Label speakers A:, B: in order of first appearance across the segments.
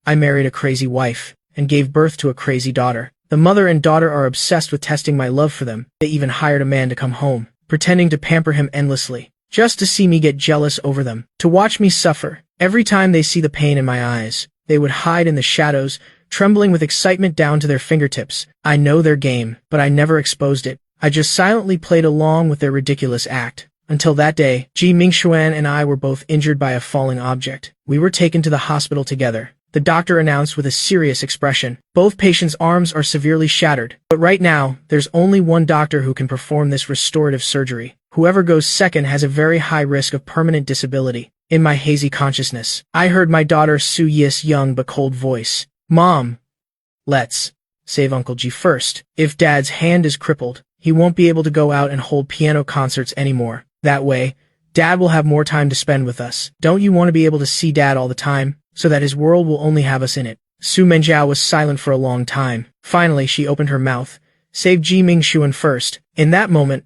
A: I married a crazy wife, and gave birth to a crazy daughter. The mother and daughter are obsessed with testing my love for them. They even hired a man to come home, pretending to pamper him endlessly, just to see me get jealous over them, to watch me suffer. Every time they see the pain in my eyes, they would hide in the shadows, trembling with excitement down to their fingertips. I know their game, but I never exposed it. I just silently played along with their ridiculous act. Until that day, Ji Mingxuan and I were both injured by a falling object. We were taken to the hospital together. The doctor announced with a serious expression, "Both patients' arms are severely shattered, but right now, there's only one doctor who can perform this restorative surgery. Whoever goes second has a very high risk of permanent disability." In my hazy consciousness, I heard my daughter Su Yi's young but cold voice. "Mom, let's save Uncle Ji first. If Dad's hand is crippled, he won't be able to go out and hold piano concerts anymore. That way, Dad will have more time to spend with us. Don't you want to be able to see Dad all the time, so that his world will only have us in it?" Su Menjiao was silent for a long time. Finally, she opened her mouth. "Save Ji Mingxuan first." In that moment,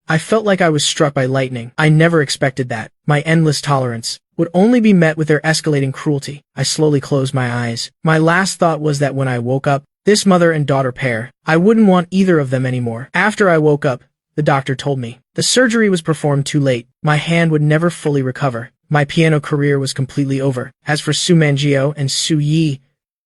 A: I felt like I was struck by lightning. I never expected that. My endless tolerance would only be met with their escalating cruelty. I slowly closed my eyes. My last thought was that when I woke up, this mother and daughter pair, I wouldn't want either of them anymore. After I woke up, the doctor told me the surgery was performed too late. My hand would never fully recover. My piano career was completely over. As for Su Menjiao and Su Yi,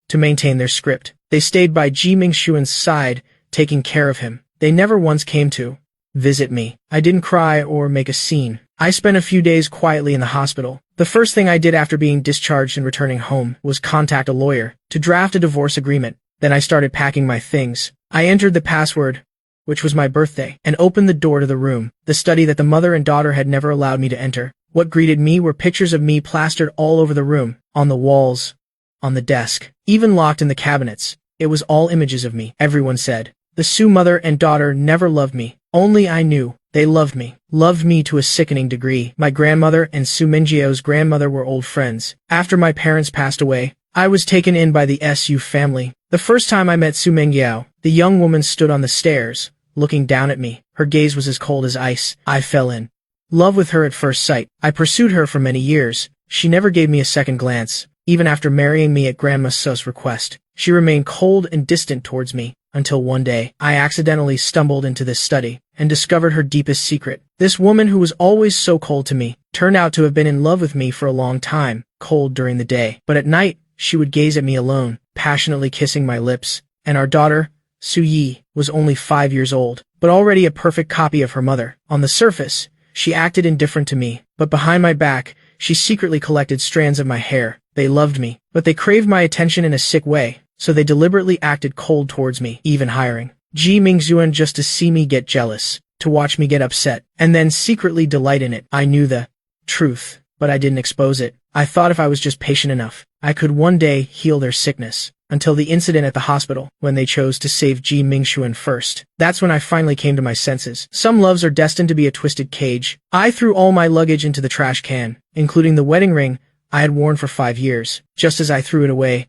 A: to maintain their script, they stayed by Ji Mingxuan's side, taking care of him. They never once came to visit me. I didn't cry or make a scene. I spent a few days quietly in the hospital. The first thing I did after being discharged and returning home was contact a lawyer to draft a divorce agreement. Then I started packing my things. I entered the password, which was my birthday, and opened the door to the room, the study that the mother and daughter had never allowed me to enter. What greeted me were pictures of me plastered all over the room, on the walls, on the desk, even locked in the cabinets. It was all images of me. Everyone said the Su mother and daughter never loved me. Only I knew they loved me to a sickening degree. My grandmother and Su Menjiao's grandmother were old friends. After my parents passed away, I was taken in by the Su family. The first time I met Su Menjiao, the young woman stood on the stairs, looking down at me. Her gaze was as cold as ice. I fell in love with her at first sight. I pursued her for many years. She never gave me a second glance. Even after marrying me at Grandma Su's request, she remained cold and distant towards me, until one day, I accidentally stumbled into this study, and discovered her deepest secret. This woman who was always so cold to me, turned out to have been in love with me for a long time, cold during the day. But at night, she would gaze at me alone, passionately kissing my lips. And our daughter, Su Yi, was only 5 years old, but already a perfect copy of her mother. On the surface, she acted indifferent to me, but behind my back, she secretly collected strands of my hair. They loved me, but they craved my attention in a sick way, so they deliberately acted cold towards me, even hiring Ji Mingxuan just to see me get jealous, to watch me get upset, and then secretly delight in it. I knew the truth, but I didn't expose it. I thought if I was just patient enough, I could one day heal their sickness. Until the incident at the hospital, when they chose to save Ji Mingxuan first. That's when I finally came to my senses. Some loves are destined to be a twisted cage. I threw all my luggage into the trash can, including the wedding ring I had worn for 5 years. Just as I threw it away,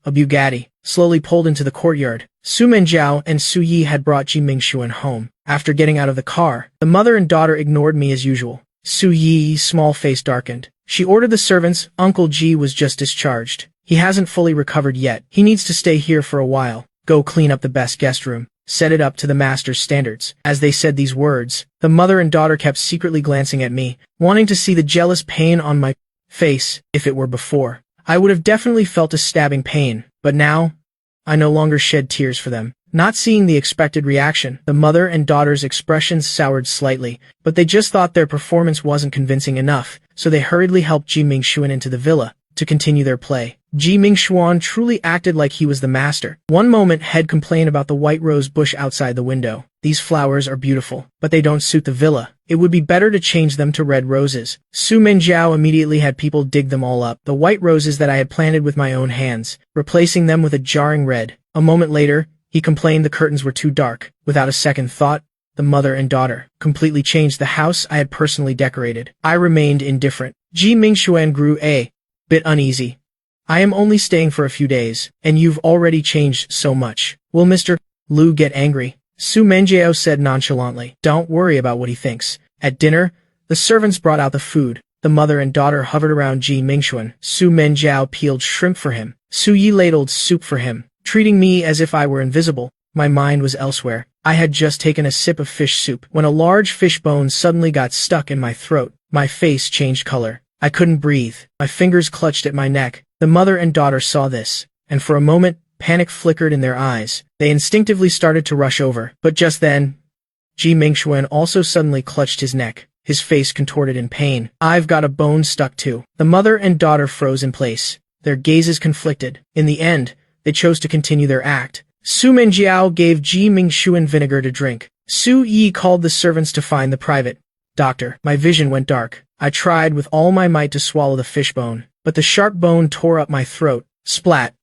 A: a Bugatti slowly pulled into the courtyard. Su Menjiao and Su Yi had brought Ji Mingxuan home. After getting out of the car, the mother and daughter ignored me as usual. Su Yi's small face darkened. She ordered the servants. "Uncle Ji was just discharged. He hasn't fully recovered yet. He needs to stay here for a while. Go clean up the best guest room. Set it up to the master's standards." As they said these words, the mother and daughter kept secretly glancing at me, wanting to see the jealous pain on my face. If it were before, I would have definitely felt a stabbing pain, but now, I no longer shed tears for them. Not seeing the expected reaction, the mother and daughter's expressions soured slightly, but they just thought their performance wasn't convincing enough, so they hurriedly helped Ji Mingxuan into the villa to continue their play. Ji Mingxuan truly acted like he was the master. One moment, Head complained about the white rose bush outside the window. "These flowers are beautiful, but they don't suit the villa. It would be better to change them to red roses." Su Menjiao immediately had people dig them all up, the white roses that I had planted with my own hands, replacing them with a jarring red. A moment later, he complained the curtains were too dark. Without a second thought, the mother and daughter completely changed the house I had personally decorated. I remained indifferent. Ji Mingxuan grew a bit uneasy. "I am only staying for a few days, and you've already changed so much. Will Mr. Liu get angry?" Su Menjiao said nonchalantly. "Don't worry about what he thinks." At dinner, the servants brought out the food. The mother and daughter hovered around Ji Mingxuan. Su Menjiao peeled shrimp for him, Su Yi ladled soup for him, treating me as if I were invisible. My mind was elsewhere. I had just taken a sip of fish soup when a large fish bone suddenly got stuck in my throat. My face changed color. I couldn't breathe. My fingers clutched at my neck. The mother and daughter saw this, and for a moment, panic flickered in their eyes. They instinctively started to rush over, but just then, Ji Mingxuan also suddenly clutched his neck. His face contorted in pain. I've got a bone stuck too. The mother and daughter froze in place. Their gazes conflicted. In the end, they chose to continue their act. Su Menjiao gave Ji Mingxuan vinegar to drink. Su Yi called the servants to find the private doctor. My vision went dark. I tried with all my might to swallow the fish bone, but the sharp bone tore up my throat. Splat!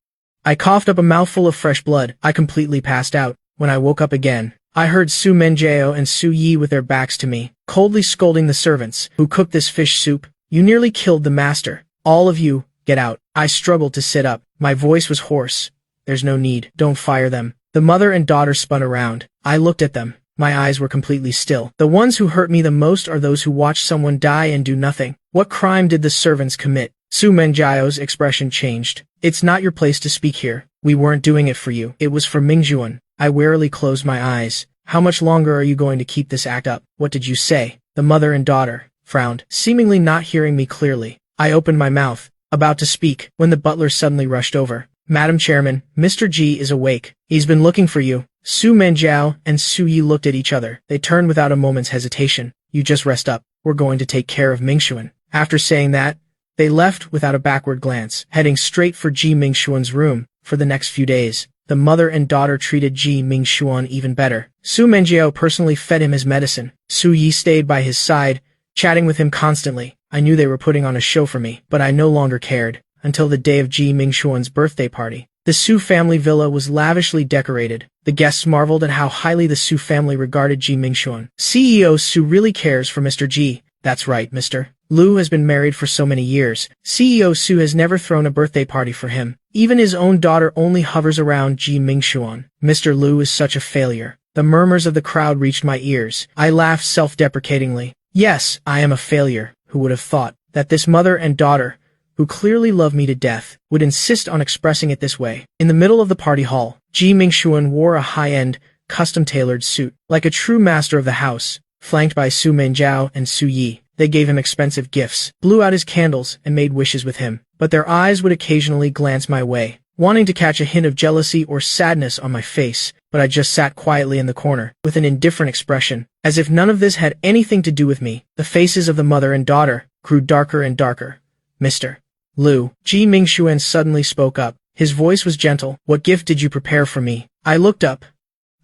A: I coughed up a mouthful of fresh blood. I completely passed out. When I woke up again, I heard Su Menjiao and Su Yi with their backs to me, coldly scolding the servants who cooked this fish soup. You nearly killed the master. All of you, get out. I struggled to sit up. My voice was hoarse. There's no need. Don't fire them. The mother and daughter spun around. I looked at them. My eyes were completely still. The ones who hurt me the most are those who watch someone die and do nothing. What crime did the servants commit? Su Menjiao's expression changed. It's not your place to speak here. We weren't doing it for you. It was for Mingxuan. I warily closed my eyes. How much longer are you going to keep this act up? What did you say? The mother and daughter frowned, seemingly not hearing me clearly. I opened my mouth, about to speak, when the butler suddenly rushed over. Madam Chairman, Mr. Ji is awake. He's been looking for you. Su Menjiao and Su Yi looked at each other. They turned without a moment's hesitation. You just rest up. We're going to take care of Mingxuan. After saying that, they left without a backward glance, heading straight for Ji Mingxuan's room. For the next few days, the mother and daughter treated Ji Mingxuan even better. Su Menjiao personally fed him his medicine. Su Yi stayed by his side, chatting with him constantly. I knew they were putting on a show for me, but I no longer cared, until the day of Ji Mingxuan's birthday party. The Su family villa was lavishly decorated. The guests marveled at how highly the Su family regarded Ji Mingxuan. CEO Su really cares for Mr. Ji. That's right, Mr. Lu has been married for so many years. CEO Su has never thrown a birthday party for him. Even his own daughter only hovers around Ji Mingxuan. Mr. Lu is such a failure. The murmurs of the crowd reached my ears. I laughed self-deprecatingly. Yes, I am a failure. Who would have thought that this mother and daughter, who clearly love me to death, would insist on expressing it this way. In the middle of the party hall, Ji Mingxuan wore a high-end, custom-tailored suit. Like a true master of the house, flanked by Su Menjiao and Su Yi, they gave him expensive gifts, blew out his candles, and made wishes with him. But their eyes would occasionally glance my way, wanting to catch a hint of jealousy or sadness on my face, but I just sat quietly in the corner, with an indifferent expression, as if none of this had anything to do with me. The faces of the mother and daughter grew darker and darker. Mr. Lu, Ji Mingxuan suddenly spoke up. His voice was gentle. What gift did you prepare for me? I looked up.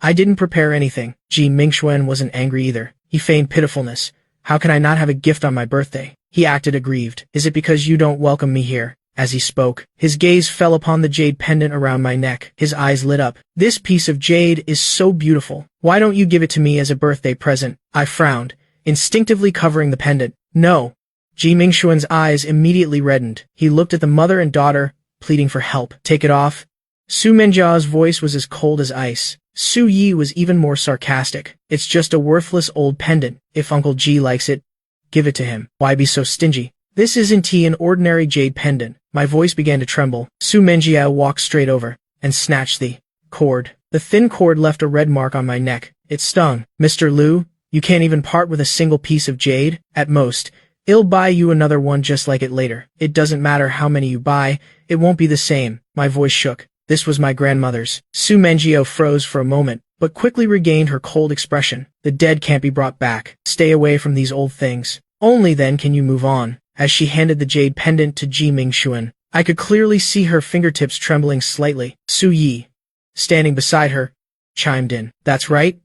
A: I didn't prepare anything. Ji Mingxuan wasn't angry either. He feigned pitifulness. How can I not have a gift on my birthday? He acted aggrieved. Is it because you don't welcome me here? As he spoke, his gaze fell upon the jade pendant around my neck. His eyes lit up. This piece of jade is so beautiful. Why don't you give it to me as a birthday present? I frowned, instinctively covering the pendant. No. Ji Mingxuan's eyes immediately reddened. He looked at the mother and daughter, pleading for help. Take it off. Su Menjiao's voice was as cold as ice. Su Yi was even more sarcastic. It's just a worthless old pendant. If Uncle Ji likes it, give it to him. Why be so stingy? This isn't an ordinary jade pendant. My voice began to tremble. Su Menjiao walked straight over and snatched the cord. The thin cord left a red mark on my neck. It stung. Mr. Lu, you can't even part with a single piece of jade? At most, I'll buy you another one just like it later. It doesn't matter how many you buy, it won't be the same. My voice shook. This was my grandmother's. Su Menjiao froze for a moment, but quickly regained her cold expression. The dead can't be brought back. Stay away from these old things. Only then can you move on. As she handed the jade pendant to Ji Mingxuan, I could clearly see her fingertips trembling slightly. Su Yi, standing beside her, chimed in. That's right.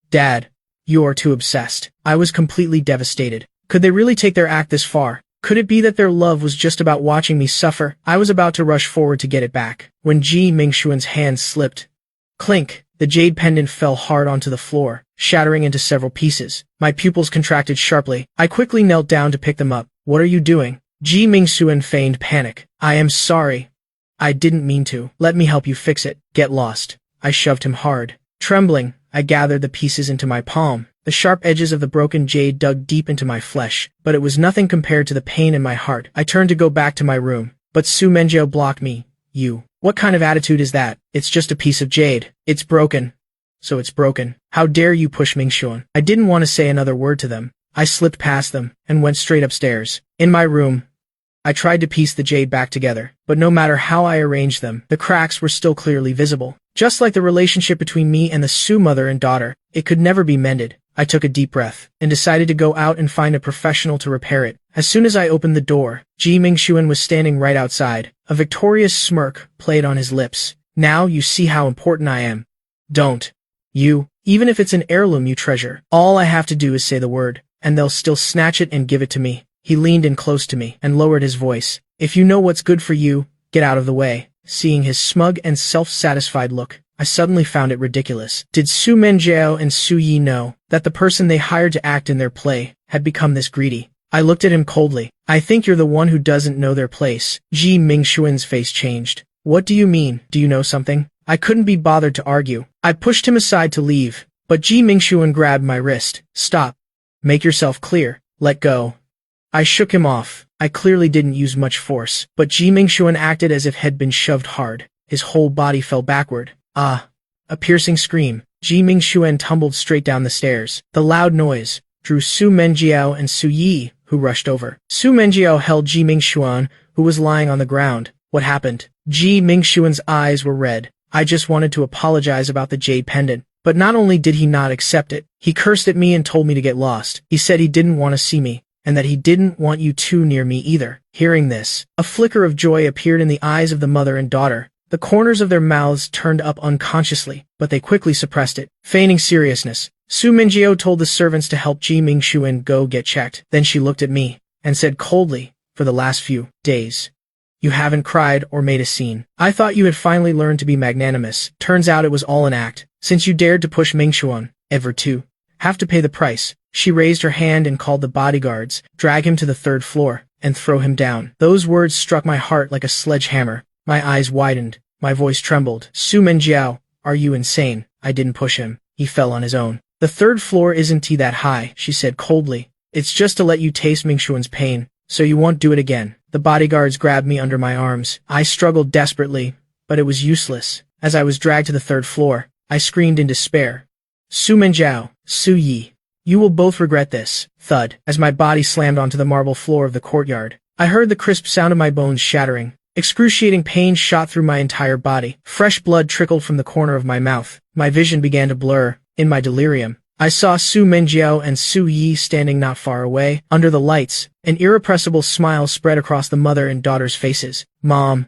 A: Dad, you're too obsessed. I was completely devastated. Could they really take their act this far? Could it be that their love was just about watching me suffer? I was about to rush forward to get it back, when Ji Mingxuan's hand slipped. Clink! The jade pendant fell hard onto the floor, shattering into several pieces. My pupils contracted sharply. I quickly knelt down to pick them up. What are you doing? Ji Mingxuan feigned panic. I am sorry. I didn't mean to. Let me help you fix it. Get lost. I shoved him hard. Trembling, I gathered the pieces into my palm. The sharp edges of the broken jade dug deep into my flesh, but it was nothing compared to the pain in my heart. I turned to go back to my room, but Su Menjiao blocked me. You. What kind of attitude is that? It's just a piece of jade. It's broken. So it's broken. How dare you push Mingxuan? I didn't want to say another word to them. I slipped past them and went straight upstairs. In my room, I tried to piece the jade back together, but no matter how I arranged them, the cracks were still clearly visible. Just like the relationship between me and the Su mother and daughter, it could never be mended. I took a deep breath and decided to go out and find a professional to repair it. As soon as I opened the door, Ji Mingxuan was standing right outside. A victorious smirk played on his lips. Now you see how important I am. Don't. You. Even if it's an heirloom you treasure, all I have to do is say the word, and they'll still snatch it and give it to me. He leaned in close to me and lowered his voice. If you know what's good for you, get out of the way. Seeing his smug and self-satisfied look, I suddenly found it ridiculous. Did Su Menjiao and Su Yi know that the person they hired to act in their play had become this greedy? I looked at him coldly. I think you're the one who doesn't know their place. Ji Mingxuan's face changed. What do you mean? Do you know something? I couldn't be bothered to argue. I pushed him aside to leave, but Ji Mingxuan grabbed my wrist. Stop. Make yourself clear. Let go. I shook him off. I clearly didn't use much force, but Ji Mingxuan acted as if had been shoved hard. His whole body fell backward. Ah! A piercing scream. Ji Mingxuan tumbled straight down the stairs. The loud noise drew Su Menjiao and Su Yi, who rushed over. Su Menjiao held Ji Mingxuan, who was lying on the ground. What happened? Ji Mingxuan's eyes were red. I just wanted to apologize about the jade pendant. But not only did he not accept it, he cursed at me and told me to get lost. He said he didn't want to see me, and that he didn't want you two near me either. Hearing this, a flicker of joy appeared in the eyes of the mother and daughter. The corners of their mouths turned up unconsciously, but they quickly suppressed it. Feigning seriousness, Su Menjiao told the servants to help Ji Mingxuan go get checked. Then she looked at me and said coldly, for the last few days, you haven't cried or made a scene. I thought you had finally learned to be magnanimous. Turns out it was all an act. Since you dared to push Mingxuan, ever to have to pay the price. She raised her hand and called the bodyguards, drag him to the 3rd floor, and throw him down. Those words struck my heart like a sledgehammer. My eyes widened. My voice trembled. Su Menjiao, are you insane? I didn't push him. He fell on his own. The 3rd floor isn't that high, she said coldly. It's just to let you taste Mingxuan's pain, so you won't do it again. The bodyguards grabbed me under my arms. I struggled desperately, but it was useless. As I was dragged to the 3rd floor, I screamed in despair. Su Menjiao, Su Yi, you will both regret this. Thud. As my body slammed onto the marble floor of the courtyard, I heard the crisp sound of my bones shattering. Excruciating pain shot through my entire body. Fresh blood trickled from the corner of my mouth. My vision began to blur. In my delirium, I saw Su Menjiao and Su Yi standing not far away. Under the lights, an irrepressible smile spread across the mother and daughter's faces. Mom.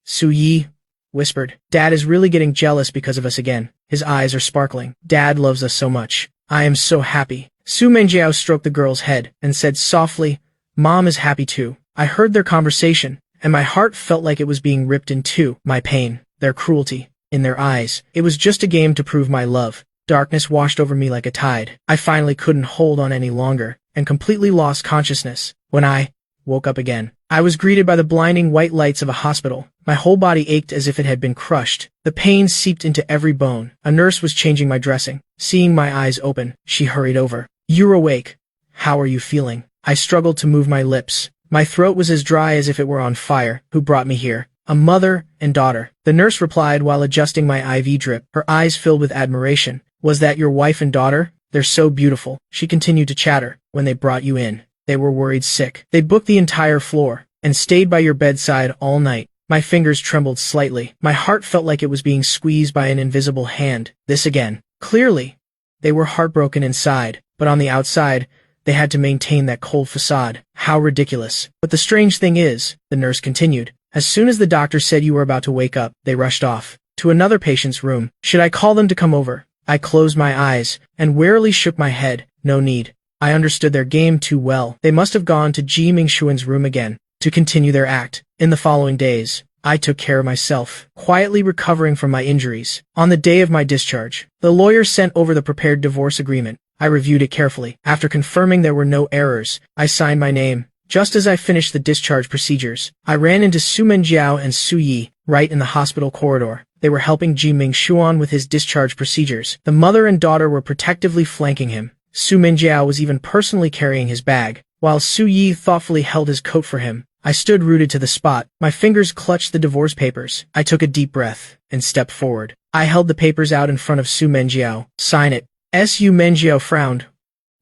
A: Su Yi whispered. Dad is really getting jealous because of us again. His eyes are sparkling. Dad loves us so much. I am so happy. Su Menjiao stroked the girl's head and said softly, Mom is happy too. I heard their conversation, and my heart felt like it was being ripped in two. My pain, their cruelty, in their eyes. It was just a game to prove my love. Darkness washed over me like a tide. I finally couldn't hold on any longer, and completely lost consciousness. When I woke up again, I was greeted by the blinding white lights of a hospital. My whole body ached as if it had been crushed. The pain seeped into every bone. A nurse was changing my dressing. Seeing my eyes open, she hurried over. You're awake. How are you feeling? I struggled to move my lips. My throat was as dry as if it were on fire. Who brought me here? A mother and daughter. The nurse replied while adjusting my IV drip, her eyes filled with admiration. Was that your wife and daughter? They're so beautiful. She continued to chatter. When they brought you in, they were worried sick. They booked the entire floor and stayed by your bedside all night. My fingers trembled slightly. My heart felt like it was being squeezed by an invisible hand. This again. Clearly, they were heartbroken inside, but on the outside, they had to maintain that cold facade. How ridiculous. But the strange thing is, the nurse continued, as soon as the doctor said you were about to wake up, they rushed off to another patient's room. Should I call them to come over? I closed my eyes and wearily shook my head. No need. I understood their game too well. They must have gone to Ji Mingxuan's room again to continue their act. In the following days, I took care of myself, quietly recovering from my injuries. On the day of my discharge, the lawyer sent over the prepared divorce agreement. I reviewed it carefully. After confirming there were no errors, I signed my name. Just as I finished the discharge procedures, I ran into Su Menjiao and Su Yi, right in the hospital corridor. They were helping Ji Mingxuan with his discharge procedures. The mother and daughter were protectively flanking him. Su Menjiao was even personally carrying his bag, while Su Yi thoughtfully held his coat for him. I stood rooted to the spot. My fingers clutched the divorce papers. I took a deep breath and stepped forward. I held the papers out in front of Su Menjiao. Sign it. Su Menjiao frowned.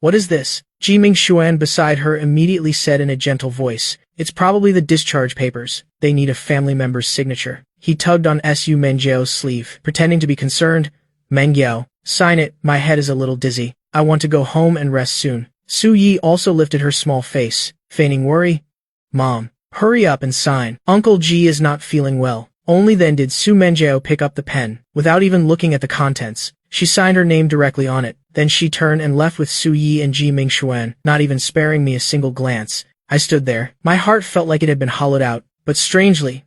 A: What is this? Ji Mingxuan beside her immediately said in a gentle voice. It's probably the discharge papers. They need a family member's signature. He tugged on Su Menjiao's sleeve, pretending to be concerned. Mengiao, sign it. My head is a little dizzy. I want to go home and rest soon. Su Yi also lifted her small face, feigning worry. Mom, hurry up and sign. Uncle Ji is not feeling well. Only then did Su Menjiao pick up the pen. Without even looking at the contents, she signed her name directly on it. Then she turned and left with Su Yi and Ji Mingxuan, not even sparing me a single glance. I stood there. My heart felt like it had been hollowed out, but strangely,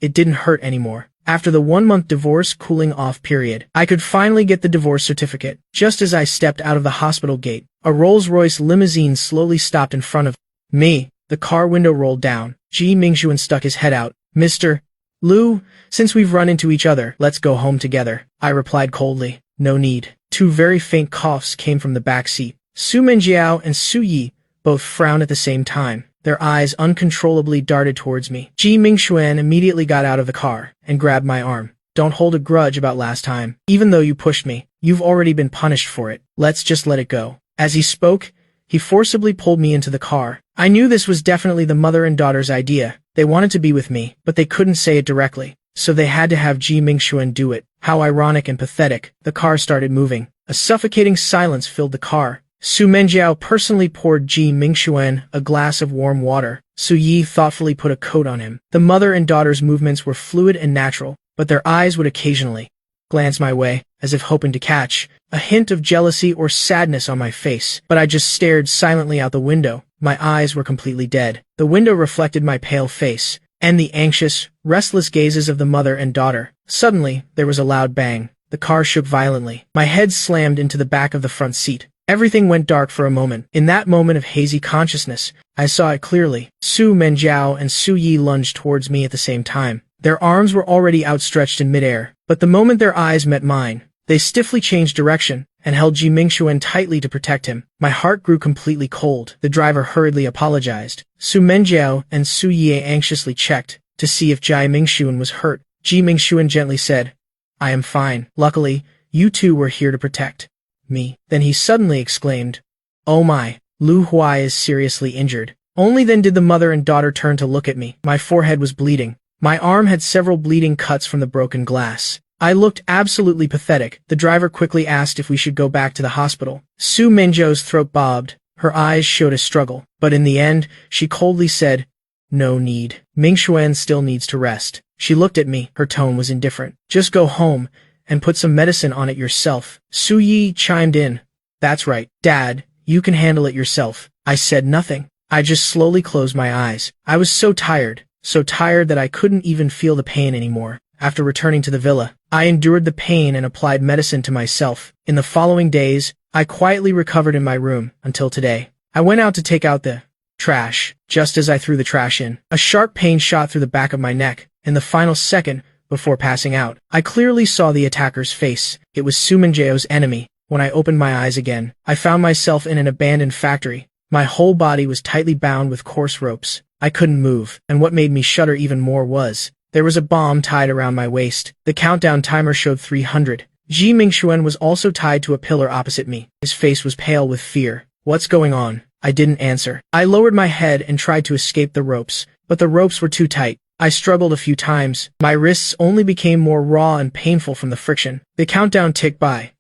A: it didn't hurt anymore. After the 1-month divorce cooling-off period, I could finally get the divorce certificate. Just as I stepped out of the hospital gate, a Rolls-Royce limousine slowly stopped in front of me. The car window rolled down. Ji Mingxuan stuck his head out. Mr. Liu, since we've run into each other, let's go home together. I replied coldly. No need. 2 very faint coughs came from the back seat. Su Menjiao and Su Yi both frowned at the same time. Their eyes uncontrollably darted towards me. Ji Mingxuan immediately got out of the car and grabbed my arm. Don't hold a grudge about last time. Even though you pushed me, you've already been punished for it. Let's just let it go. As he spoke, he forcibly pulled me into the car. I knew this was definitely the mother and daughter's idea. They wanted to be with me, but they couldn't say it directly, so they had to have Ji Mingxuan do it. How ironic and pathetic. The car started moving. A suffocating silence filled the car. Su Menjiao personally poured Ji Mingxuan a glass of warm water. Su Yi thoughtfully put a coat on him. The mother and daughter's movements were fluid and natural, but their eyes would occasionally glance my way, as if hoping to catch a hint of jealousy or sadness on my face. But I just stared silently out the window. My eyes were completely dead. The window reflected my pale face and the anxious, restless gazes of the mother and daughter. Suddenly, there was a loud bang. The car shook violently. My head slammed into the back of the front seat. Everything went dark for a moment. In that moment of hazy consciousness, I saw it clearly. Su Menjiao and Su Yi lunged towards me at the same time. Their arms were already outstretched in midair, but the moment their eyes met mine, they stiffly changed direction and held Ji Mingxuan tightly to protect him. My heart grew completely cold. The driver hurriedly apologized. Su Menjiao and Su Yi anxiously checked to see if Ji Mingxuan was hurt. Ji Mingxuan gently said, I am fine. Luckily, you two were here to protect me. Then he suddenly exclaimed, Oh my, Lu Huai is seriously injured. Only then did the mother and daughter turn to look at me. My forehead was bleeding. My arm had several bleeding cuts from the broken glass. I looked absolutely pathetic. The driver quickly asked if we should go back to the hospital. Su Menjiao's throat bobbed. Her eyes showed a struggle, but in the end, she coldly said, No need. Mingxuan still needs to rest. She looked at me. Her tone was indifferent. Just go home and put some medicine on it yourself. Su Yi chimed in. That's right, Dad. You can handle it yourself. I said nothing. I just slowly closed my eyes. I was so tired that I couldn't even feel the pain anymore. After returning to the villa, I endured the pain and applied medicine to myself. In the following days, I quietly recovered in my room until today. I went out to take out the trash. Just as I threw the trash in, a sharp pain shot through the back of my neck. In the final second, before passing out, I clearly saw the attacker's face. It was Su Menjiao's enemy. When I opened my eyes again, I found myself in an abandoned factory. My whole body was tightly bound with coarse ropes. I couldn't move, and what made me shudder even more was, there was a bomb tied around my waist. The countdown timer showed 300. Ji Mingxuan was also tied to a pillar opposite me. His face was pale with fear. What's going on? I didn't answer. I lowered my head and tried to escape the ropes, but the ropes were too tight. I struggled a few times. My wrists only became more raw and painful from the friction. The countdown ticked by,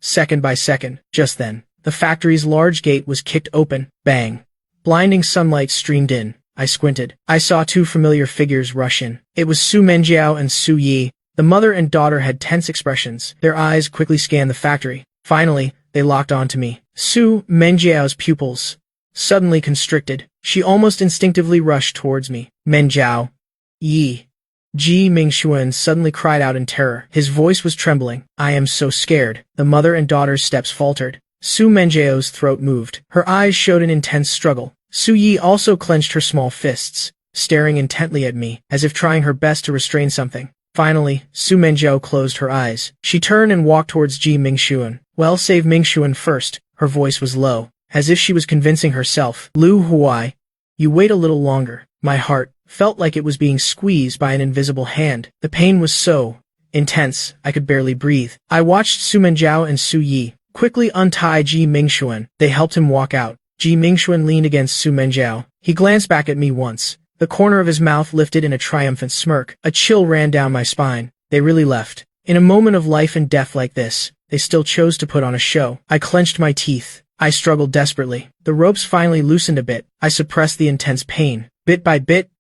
A: second by second. Just then, the factory's large gate was kicked open. Bang. Blinding sunlight streamed in. I squinted. I saw 2 familiar figures rush in. It was Su Menjiao and Su Yi. The mother and daughter had tense expressions. Their eyes quickly scanned the factory. Finally, they locked onto me. Su Menjiao's pupils suddenly constricted. She almost instinctively rushed towards me. Menjiao. Yi. Ji Mingxuan suddenly cried out in terror. His voice was trembling. I am so scared. The mother and daughter's steps faltered. Su Menjiao's throat moved. Her eyes showed an intense struggle. Su Yi also clenched her small fists, staring intently at me, as if trying her best to restrain something. Finally, Su Menjiao closed her eyes. She turned and walked towards Ji Mingxuan. Well, save Mingxuan first. Her voice was low, as if she was convincing herself. Lu Huai, you wait a little longer. My heart felt like it was being squeezed by an invisible hand. The pain was so intense, I could barely breathe. I watched Su Menjiao and Su Yi quickly untie Ji Mingxuan. They helped him walk out. Ji Mingxuan leaned against Su Menjiao. He glanced back at me once. The corner of his mouth lifted in a triumphant smirk. A chill ran down my spine. They really left. In a moment of life and death like this, they still chose to put on a show. I clenched my teeth. I struggled desperately. The ropes finally loosened a bit. I suppressed the intense pain. Bit by bit,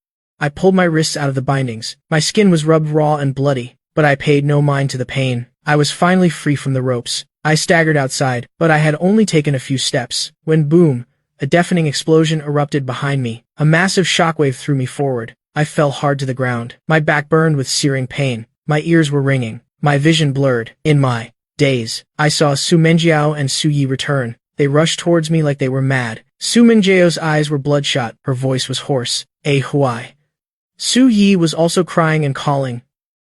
A: I pulled my wrists out of the bindings. My skin was rubbed raw and bloody, but I paid no mind to the pain. I was finally free from the ropes. I staggered outside, but I had only taken a few steps, when boom, a deafening explosion erupted behind me. A massive shockwave threw me forward. I fell hard to the ground. My back burned with searing pain. My ears were ringing. My vision blurred. In my daze, I saw Su Menjiao and Su Yi return. They rushed towards me like they were mad. Su Menjiao's eyes were bloodshot. Her voice was hoarse. Huai. Su Yi was also crying and calling.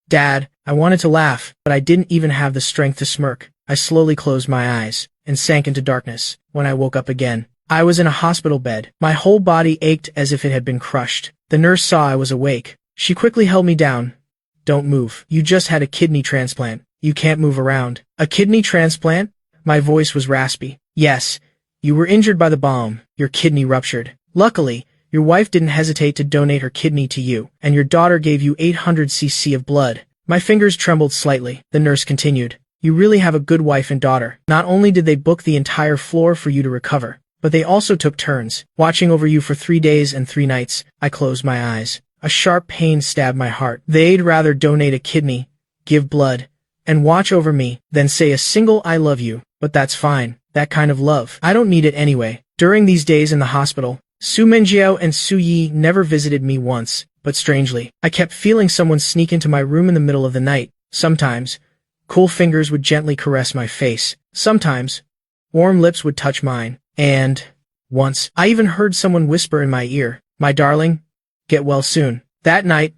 A: Dad, I wanted to laugh, but I didn't even have the strength to smirk. I slowly closed my eyes and sank into darkness. When I woke up again, I was in a hospital bed. My whole body ached as if it had been crushed. The nurse saw I was awake. She quickly held me down. Don't move. You just had a kidney transplant. You can't move around. A kidney transplant? My voice was raspy. Yes. You were injured by the bomb. Your kidney ruptured. Luckily, your wife didn't hesitate to donate her kidney to you, and your daughter gave you 800 cc of blood. My fingers trembled slightly. The nurse continued. You really have a good wife and daughter. Not only did they book the entire floor for you to recover, but they also took turns, watching over you for 3 days and 3 nights. I closed my eyes. A sharp pain stabbed my heart. They'd rather donate a kidney, give blood, and watch over me than say a single I love you. But that's fine. That kind of love. I don't need it anyway. During these days in the hospital, Su Menjiao and Su Yi never visited me once, but strangely, I kept feeling someone sneak into my room in the middle of the night. Sometimes, cool fingers would gently caress my face. Sometimes, warm lips would touch mine. And once, I even heard someone whisper in my ear, "My darling, get well soon." That night,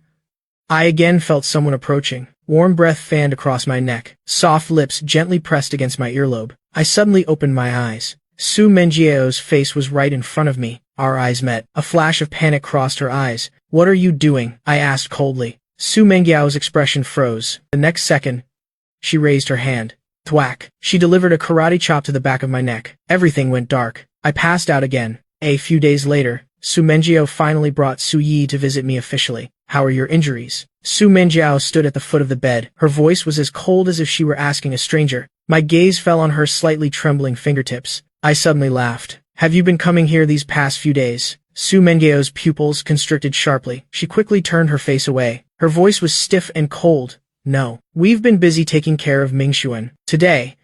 A: I again felt someone approaching. Warm breath fanned across my neck. Soft lips gently pressed against my earlobe. I suddenly opened my eyes. Su Menjiao's face was right in front of me. Our eyes met. A flash of panic crossed her eyes. "What are you doing?" I asked coldly. Su Menjiao's expression froze. The next second, she raised her hand. Thwack. She delivered a karate chop to the back of my neck. Everything went dark. I passed out again. A few days later, Su Menjiao finally brought Su Yi to visit me officially. "How are your injuries?" Su Menjiao stood at the foot of the bed. Her voice was as cold as if she were asking a stranger. My gaze fell on her slightly trembling fingertips. I suddenly laughed. "Have you been coming here these past few days?" Su Menjiao's pupils constricted sharply. She quickly turned her face away. Her voice was stiff and cold. "No. We've been busy taking care of Mingxuan. Today,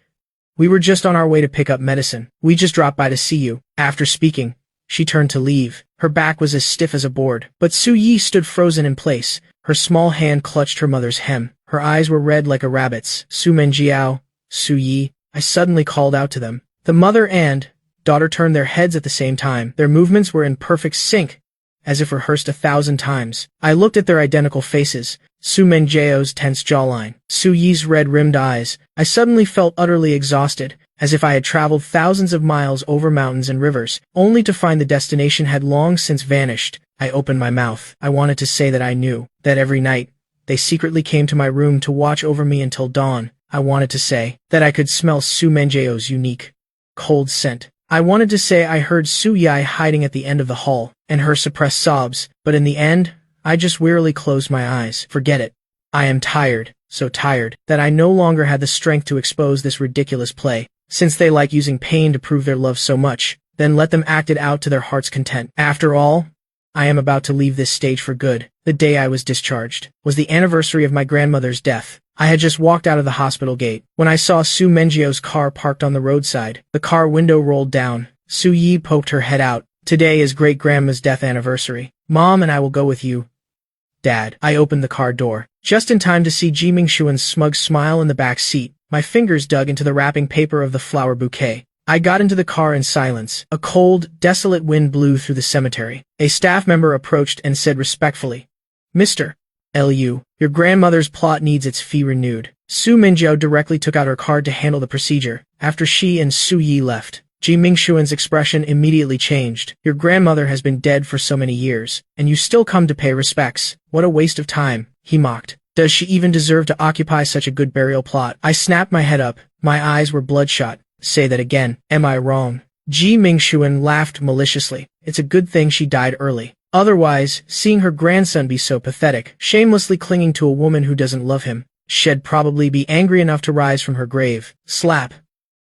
A: we were just on our way to pick up medicine. We just dropped by to see you." After speaking, she turned to leave. Her back was as stiff as a board. But Su Yi stood frozen in place. Her small hand clutched her mother's hem. Her eyes were red like a rabbit's. "Su Menjiao, Su Yi," I suddenly called out to them. The mother and daughter turned their heads at the same time. Their movements were in perfect sync, as if rehearsed 1,000 times. I looked at their identical faces. Su Menjiao's tense jawline, Su Yi's red-rimmed eyes. I suddenly felt utterly exhausted, as if I had traveled thousands of miles over mountains and rivers, only to find the destination had long since vanished. I opened my mouth. I wanted to say that I knew that every night, they secretly came to my room to watch over me until dawn. I wanted to say that I could smell Su Menjiao's unique, cold scent. I wanted to say I heard Su Yi hiding at the end of the hall, and her suppressed sobs, but in the end, I just wearily closed my eyes. Forget it. I am tired, so tired, that I no longer had the strength to expose this ridiculous play. Since they like using pain to prove their love so much, then let them act it out to their heart's content. After all, I am about to leave this stage for good. The day I was discharged was the anniversary of my grandmother's death. I had just walked out of the hospital gate when I saw Su Menjiao's car parked on the roadside. The car window rolled down. Su Yi poked her head out. "Today is great-grandma's death anniversary. Mom and I will go with you, Dad." I opened the car door, just in time to see Ji Mingxuan's smug smile in the back seat. My fingers dug into the wrapping paper of the flower bouquet. I got into the car in silence. A cold, desolate wind blew through the cemetery. A staff member approached and said respectfully, "Mr. Liu, your grandmother's plot needs its fee renewed." Su Menjiao directly took out her card to handle the procedure. After she and Su Yi left, Ji Mingshuan's expression immediately changed. Your grandmother has been dead for so many years, and you still come to pay respects. What a waste of time, he mocked. Does she even deserve to occupy such a good burial plot? I snapped my head up. My eyes were bloodshot. Say that again. Am I wrong? Ji Mingshuan laughed maliciously. It's a good thing she died early. Otherwise, seeing her grandson be so pathetic, shamelessly clinging to a woman who doesn't love him, she'd probably be angry enough to rise from her grave. Slap.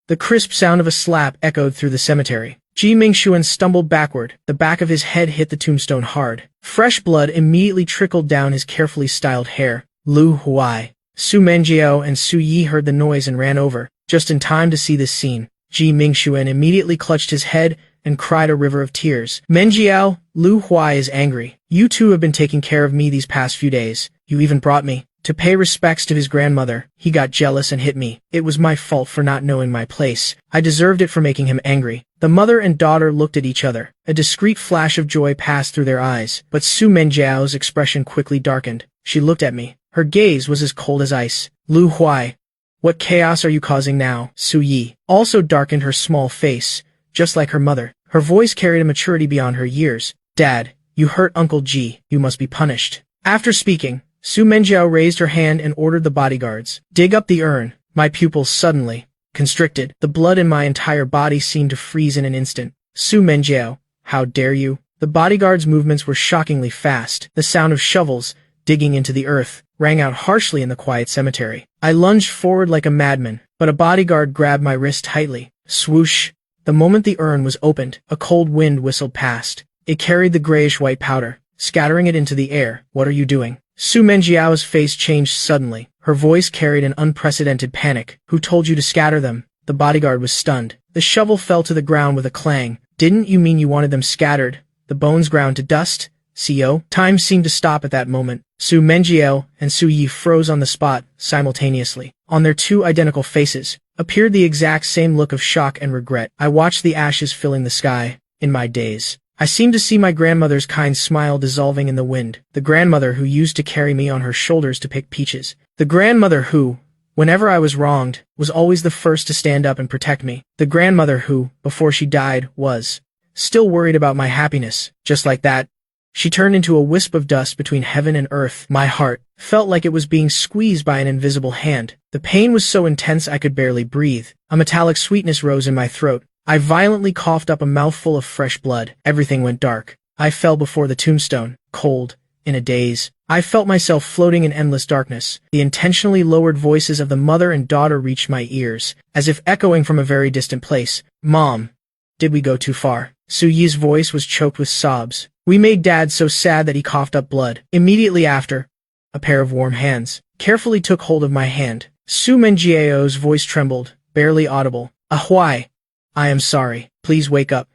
A: The crisp sound of a slap echoed through the cemetery. Ji Mingshuan stumbled backward. The back of his head hit the tombstone hard. Fresh blood immediately trickled down his carefully styled hair. Lu Huai. Su Menjiao and Su Yi heard the noise and ran over, just in time to see this scene. Ji Mingshuan immediately clutched his head and cried a river of tears. Menjiao, Lu Huai is angry. You two have been taking care of me these past few days. You even brought me. To pay respects to his grandmother, he got jealous and hit me. It was my fault for not knowing my place. I deserved it for making him angry. The mother and daughter looked at each other. A discreet flash of joy passed through their eyes, but Su Menjiao's expression quickly darkened. She looked at me. Her gaze was as cold as ice. Lu Huai. What chaos are you causing now? Su Yi also darkened her small face, just like her mother. Her voice carried a maturity beyond her years. Dad, you hurt Uncle Ji. You must be punished. After speaking, Su Menjiao raised her hand and ordered the bodyguards. Dig up the urn. My pupils suddenly constricted. The blood in my entire body seemed to freeze in an instant. Su Menjiao, how dare you? The bodyguards' movements were shockingly fast. The sound of shovels digging into the earth rang out harshly in the quiet cemetery. I lunged forward like a madman, but a bodyguard grabbed my wrist tightly. Swoosh! The moment the urn was opened, a cold wind whistled past. It carried the grayish-white powder, scattering it into the air. What are you doing? Su Menjiao's face changed suddenly. Her voice carried an unprecedented panic. Who told you to scatter them? The bodyguard was stunned. The shovel fell to the ground with a clang. Didn't you mean you wanted them scattered? The bones ground to dust? CO? Time seemed to stop at that moment. Su Menjiao and Su Yi froze on the spot, simultaneously. On their two identical faces appeared the exact same look of shock and regret. I watched the ashes filling the sky. In my daze, I seemed to see my grandmother's kind smile dissolving in the wind. The grandmother who used to carry me on her shoulders to pick peaches. The grandmother who, whenever I was wronged, was always the first to stand up and protect me. The grandmother who, before she died, was still worried about my happiness. Just like that, she turned into a wisp of dust between heaven and earth. My heart felt like it was being squeezed by an invisible hand. The pain was so intense I could barely breathe. A metallic sweetness rose in my throat. I violently coughed up a mouthful of fresh blood. Everything went dark. I fell before the tombstone, cold, in a daze. I felt myself floating in endless darkness. The intentionally lowered voices of the mother and daughter reached my ears, as if echoing from a very distant place. Mom, did we go too far? Su Yi's voice was choked with sobs. We made Dad so sad that he coughed up blood. Immediately after, a pair of warm hands carefully took hold of my hand. Su Menjiao's voice trembled, barely audible. Ahuai. I am sorry. Please wake up.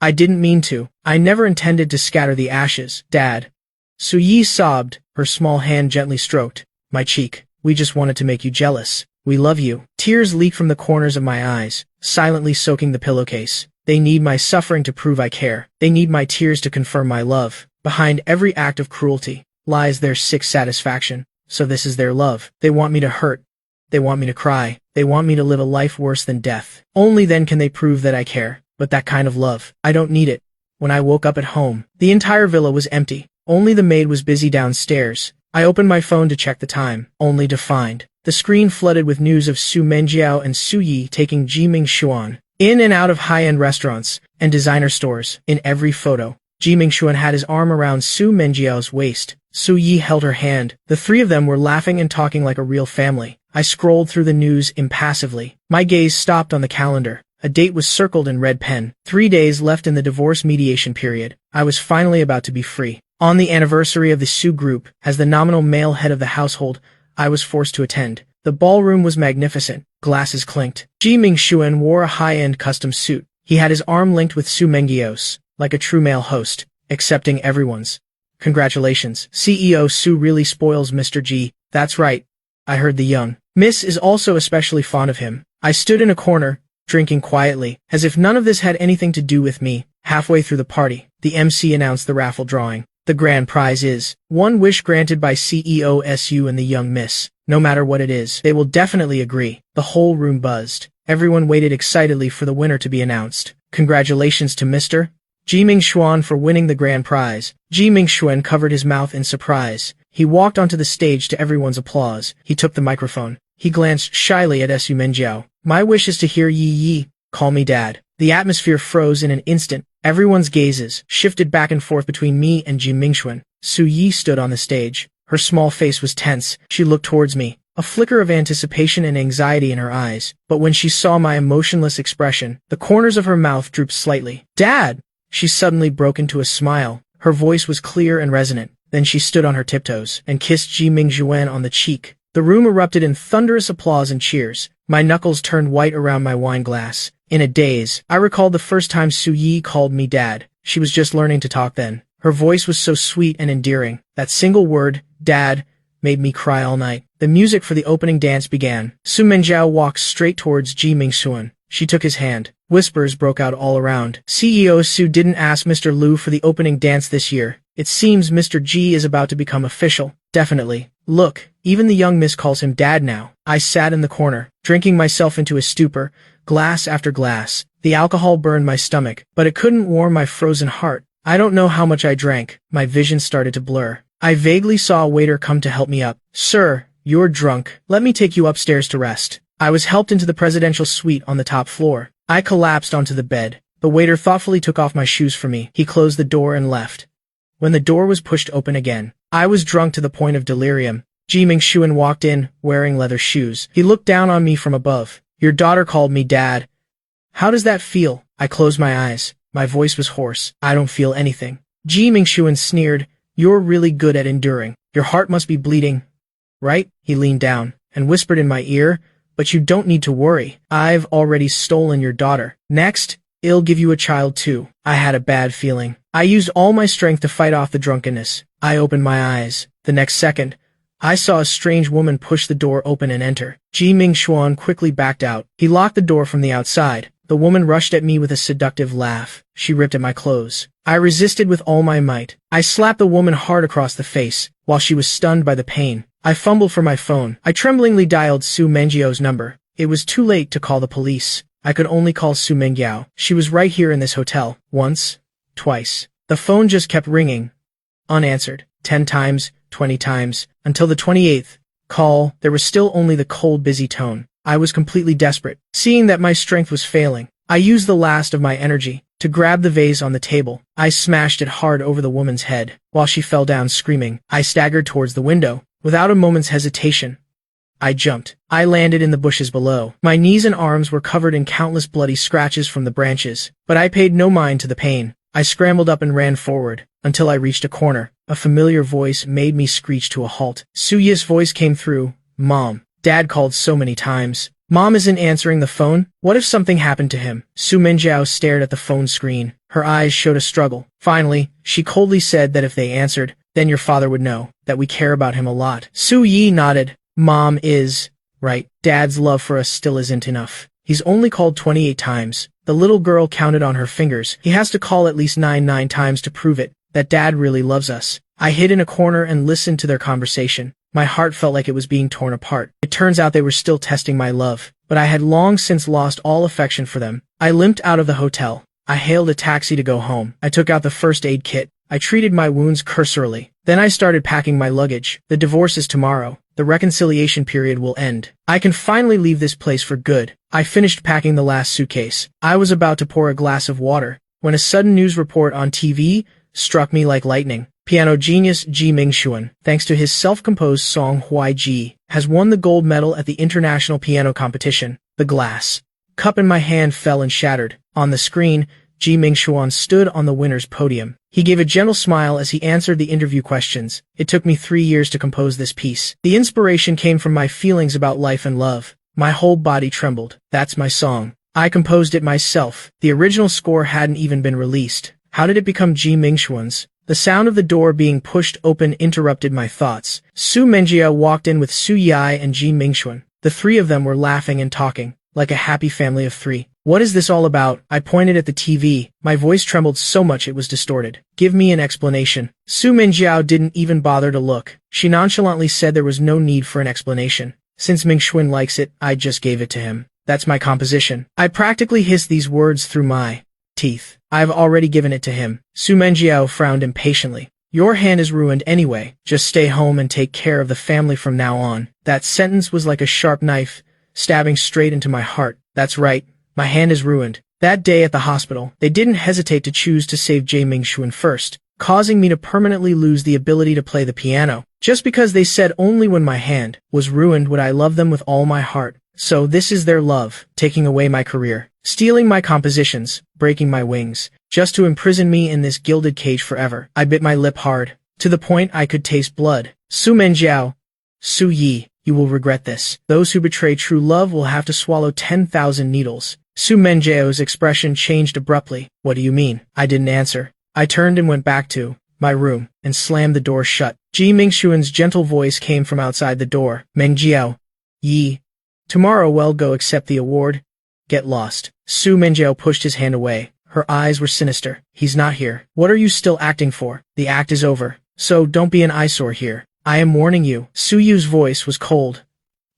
A: I didn't mean to. I never intended to scatter the ashes, Dad. Su Yi sobbed, her small hand gently stroked my cheek. We just wanted to make you jealous. We love you. Tears leaked from the corners of my eyes, silently soaking the pillowcase. They need my suffering to prove I care. They need my tears to confirm my love. Behind every act of cruelty lies their sick satisfaction. So this is their love. They want me to hurt. They want me to cry. They want me to live a life worse than death. Only then can they prove that I care. But that kind of love, I don't need it. When I woke up at home, the entire villa was empty. Only the maid was busy downstairs. I opened my phone to check the time, only to find the screen flooded with news of Su Menjiao and Su Yi taking Ji Mingshuan in and out of high-end restaurants and designer stores. In every photo, Ji Mingshuan had his arm around Su Menjiao's waist. Su Yi held her hand. The three of them were laughing and talking like a real family. I scrolled through the news impassively. My gaze stopped on the calendar. A date was circled in red pen. 3 days left in the divorce mediation period. I was finally about to be free. On the anniversary of the Su group, as the nominal male head of the household, I was forced to attend. The ballroom was magnificent. Glasses clinked. Ji Mingshuan wore a high-end custom suit. He had his arm linked with Su Menjiao's, like a true male host, accepting everyone's. Congratulations. CEO Su really spoils Mr. Ji. That's right. I heard the young Miss is also especially fond of him. I stood in a corner, drinking quietly, as if none of this had anything to do with me. Halfway through the party, the MC announced the raffle drawing. The grand prize is one wish granted by CEO SU and the young miss. No matter what it is, they will definitely agree. The whole room buzzed. Everyone waited excitedly for the winner to be announced. Congratulations to Mr. Ji Mingxuan for winning the grand prize. Ji Mingxuan covered his mouth in surprise. He walked onto the stage to everyone's applause. He took the microphone. He glanced shyly at Su Menjiao. My wish is to hear Yi Yi, call me dad. The atmosphere froze in an instant. Everyone's gazes shifted back and forth between me and Ji Mingxuan. Su Yi stood on the stage. Her small face was tense. She looked towards me, a flicker of anticipation and anxiety in her eyes. But when she saw my emotionless expression, the corners of her mouth drooped slightly. Dad! She suddenly broke into a smile. Her voice was clear and resonant. Then she stood on her tiptoes and kissed Ji Mingxuan on the cheek. The room erupted in thunderous applause and cheers. My knuckles turned white around my wine glass. In a daze, I recalled the first time Su Yi called me dad. She was just learning to talk then. Her voice was so sweet and endearing. That single word, dad, made me cry all night. The music for the opening dance began. Su Menjiao walked straight towards Ji Mingxuan. She took his hand. Whispers broke out all around. CEO Su didn't ask Mr. Liu for the opening dance this year. It seems Mr. Ji is about to become official. Definitely. Look, even the young miss calls him dad now. I sat in the corner, drinking myself into a stupor, glass after glass. The alcohol burned my stomach, but it couldn't warm my frozen heart. I don't know how much I drank. My vision started to blur. I vaguely saw a waiter come to help me up. Sir, you're drunk. Let me take you upstairs to rest. I was helped into the presidential suite on the top floor. I collapsed onto the bed. The waiter thoughtfully took off my shoes for me. He closed the door and left. When the door was pushed open again, I was drunk to the point of delirium. Ji Mingxuan walked in, wearing leather shoes. He looked down on me from above. Your daughter called me dad. How does that feel? I closed my eyes. My voice was hoarse. I don't feel anything. Ji Mingxuan sneered. You're really good at enduring. Your heart must be bleeding, right? He leaned down and whispered in my ear, but you don't need to worry. I've already stolen your daughter. Next, I'll give you a child too. I had a bad feeling. I used all my strength to fight off the drunkenness. I opened my eyes. The next second, I saw a strange woman push the door open and enter. Ji Mingxuan quickly backed out. He locked the door from the outside. The woman rushed at me with a seductive laugh. She ripped at my clothes. I resisted with all my might. I slapped the woman hard across the face, while she was stunned by the pain. I fumbled for my phone. I tremblingly dialed Su Menjiao's number. It was too late to call the police. I could only call Su Menjiao. She was right here in this hotel. Once. Twice. The phone just kept ringing. Unanswered. 10 times, 20 times, until the 28th call, there was still only the cold, busy tone. I was completely desperate. Seeing that my strength was failing, I used the last of my energy to grab the vase on the table. I smashed it hard over the woman's head. While she fell down screaming, I staggered towards the window. Without a moment's hesitation, I jumped. I landed in the bushes below. My knees and arms were covered in countless bloody scratches from the branches, but I paid no mind to the pain. I scrambled up and ran forward, until I reached a corner. A familiar voice made me screech to a halt. Su Yi's voice came through. Mom. Dad called so many times. Mom isn't answering the phone? What if something happened to him? Su Menjiao stared at the phone screen. Her eyes showed a struggle. Finally, she coldly said that if they answered, then your father would know that we care about him a lot. Su Yi nodded. Mom is right. Dad's love for us still isn't enough. He's only called 28 times. The little girl counted on her fingers. He has to call at least 9 times to prove it, that Dad really loves us. I hid in a corner and listened to their conversation. My heart felt like it was being torn apart. It turns out they were still testing my love, but I had long since lost all affection for them. I limped out of the hotel. I hailed a taxi to go home. I took out the first aid kit. I treated my wounds cursorily. Then I started packing my luggage. The divorce is tomorrow. The reconciliation period will end. I can finally leave this place for good. I finished packing the last suitcase. I was about to pour a glass of water when a sudden news report on TV struck me like lightning. Piano genius Ji Mingxuan, thanks to his self-composed song Huai Ji, has won the gold medal at the international piano competition. The glass cup in my hand fell and shattered. On the screen, Ji Mingxuan stood on the winner's podium. He gave a gentle smile as he answered the interview questions. It took me 3 years to compose this piece. The inspiration came from my feelings about life and love. My whole body trembled. That's my song. I composed it myself. The original score hadn't even been released. How did it become Ji Mingxuan's? The sound of the door being pushed open interrupted my thoughts. Su Menjiao walked in with Su Yi and Ji Mingxuan. The three of them were laughing and talking, like a happy family of three. What is this all about? I pointed at the TV. My voice trembled so much it was distorted. Give me an explanation. Su Menjiao didn't even bother to look. She nonchalantly said there was no need for an explanation. Since Mingxuan likes it, I just gave it to him. That's my composition. I practically hissed these words through my teeth. I've already given it to him. Su Menjiao frowned impatiently. Your hand is ruined anyway. Just stay home and take care of the family from now on. That sentence was like a sharp knife, stabbing straight into my heart. That's right. My hand is ruined. That day at the hospital, they didn't hesitate to choose to save Jie Mingxuan first, causing me to permanently lose the ability to play the piano. Just because they said only when my hand was ruined would I love them with all my heart. So this is their love, taking away my career, stealing my compositions, breaking my wings, just to imprison me in this gilded cage forever. I bit my lip hard, to the point I could taste blood. Su Menjiao, Su Yi, you will regret this. Those who betray true love will have to swallow 10,000 needles. Su Menjiao's expression changed abruptly. What do you mean? I didn't answer. I turned and went back to my room and slammed the door shut. Jie Mingxuan's gentle voice came from outside the door. Menjiao, Yi, tomorrow we'll go accept the award. Get lost. Su Menjiao pushed his hand away. Her eyes were sinister. He's not here. What are you still acting for? The act is over. So don't be an eyesore here. I am warning you. Su Yu's voice was cold.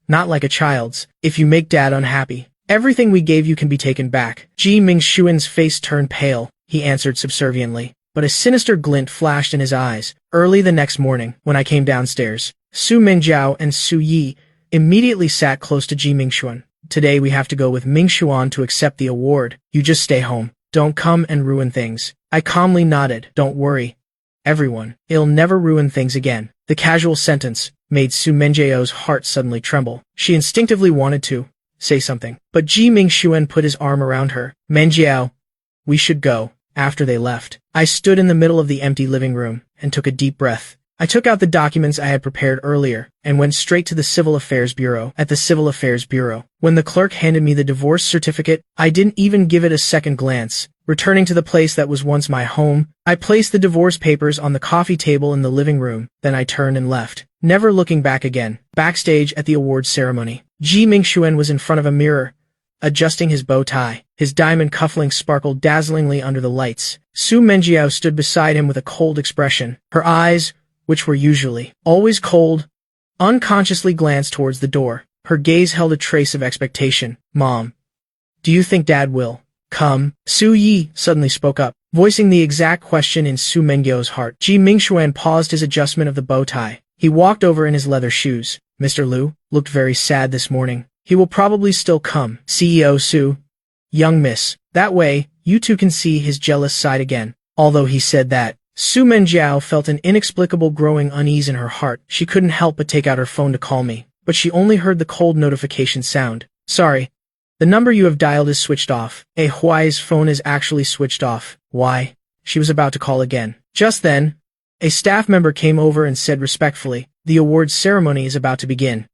A: Not like a child's. If you make Dad unhappy, everything we gave you can be taken back. Jie Mingxuan's face turned pale. He answered subserviently, but a sinister glint flashed in his eyes. Early the next morning, when I came downstairs, Su Menjiao and Su Yi immediately sat close to Jie Mingxuan. Today we have to go with Mingxuan to accept the award. You just stay home. Don't come and ruin things. I calmly nodded. Don't worry, everyone. It'll never ruin things again. The casual sentence made Su Menjiao's heart suddenly tremble. She instinctively wanted to say something, but Jie Mingxuan put his arm around her. Menjiao, we should go. After they left, I stood in the middle of the empty living room and took a deep breath. I took out the documents I had prepared earlier and went straight to the Civil Affairs Bureau. At the Civil Affairs Bureau, when the clerk handed me the divorce certificate, I didn't even give it a second glance. Returning to the place that was once my home, I placed the divorce papers on the coffee table in the living room, then I turned and left, never looking back again. Backstage at the awards ceremony, Jie Mingxuan was in front of a mirror, adjusting his bow tie. His diamond cufflinks sparkled dazzlingly under the lights. Su Menjiao stood beside him with a cold expression. Her eyes, which were usually always cold, unconsciously glanced towards the door. Her gaze held a trace of expectation. Mom, do you think Dad will come? Su Yi suddenly spoke up, voicing the exact question in Su Menjiao's heart. Jie Mingxuan paused his adjustment of the bow tie. He walked over in his leather shoes. Mr. Liu looked very sad this morning. He will probably still come. CEO Su, young miss. That way, you two can see his jealous side again. Although he said that, Su Menjiao felt an inexplicable growing unease in her heart. She couldn't help but take out her phone to call me, but she only heard the cold notification sound. Sorry, the number you have dialed is switched off. Huai's phone is actually switched off. Why? She was about to call again. Just then, a staff member came over and said respectfully, the awards ceremony is about to begin.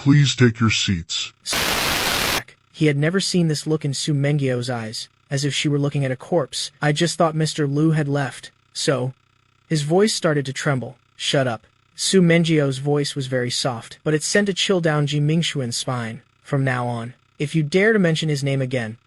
B: Please take your seats.
A: He had never seen this look in Su Mengyo's eyes, as if she were looking at a corpse. I just thought Mr. Liu had left, so... His voice started to tremble. Shut up. Su Mengyo's voice was very soft, but it sent a chill down Ji Mingshuan's spine. From now on, if you dare to mention his name again,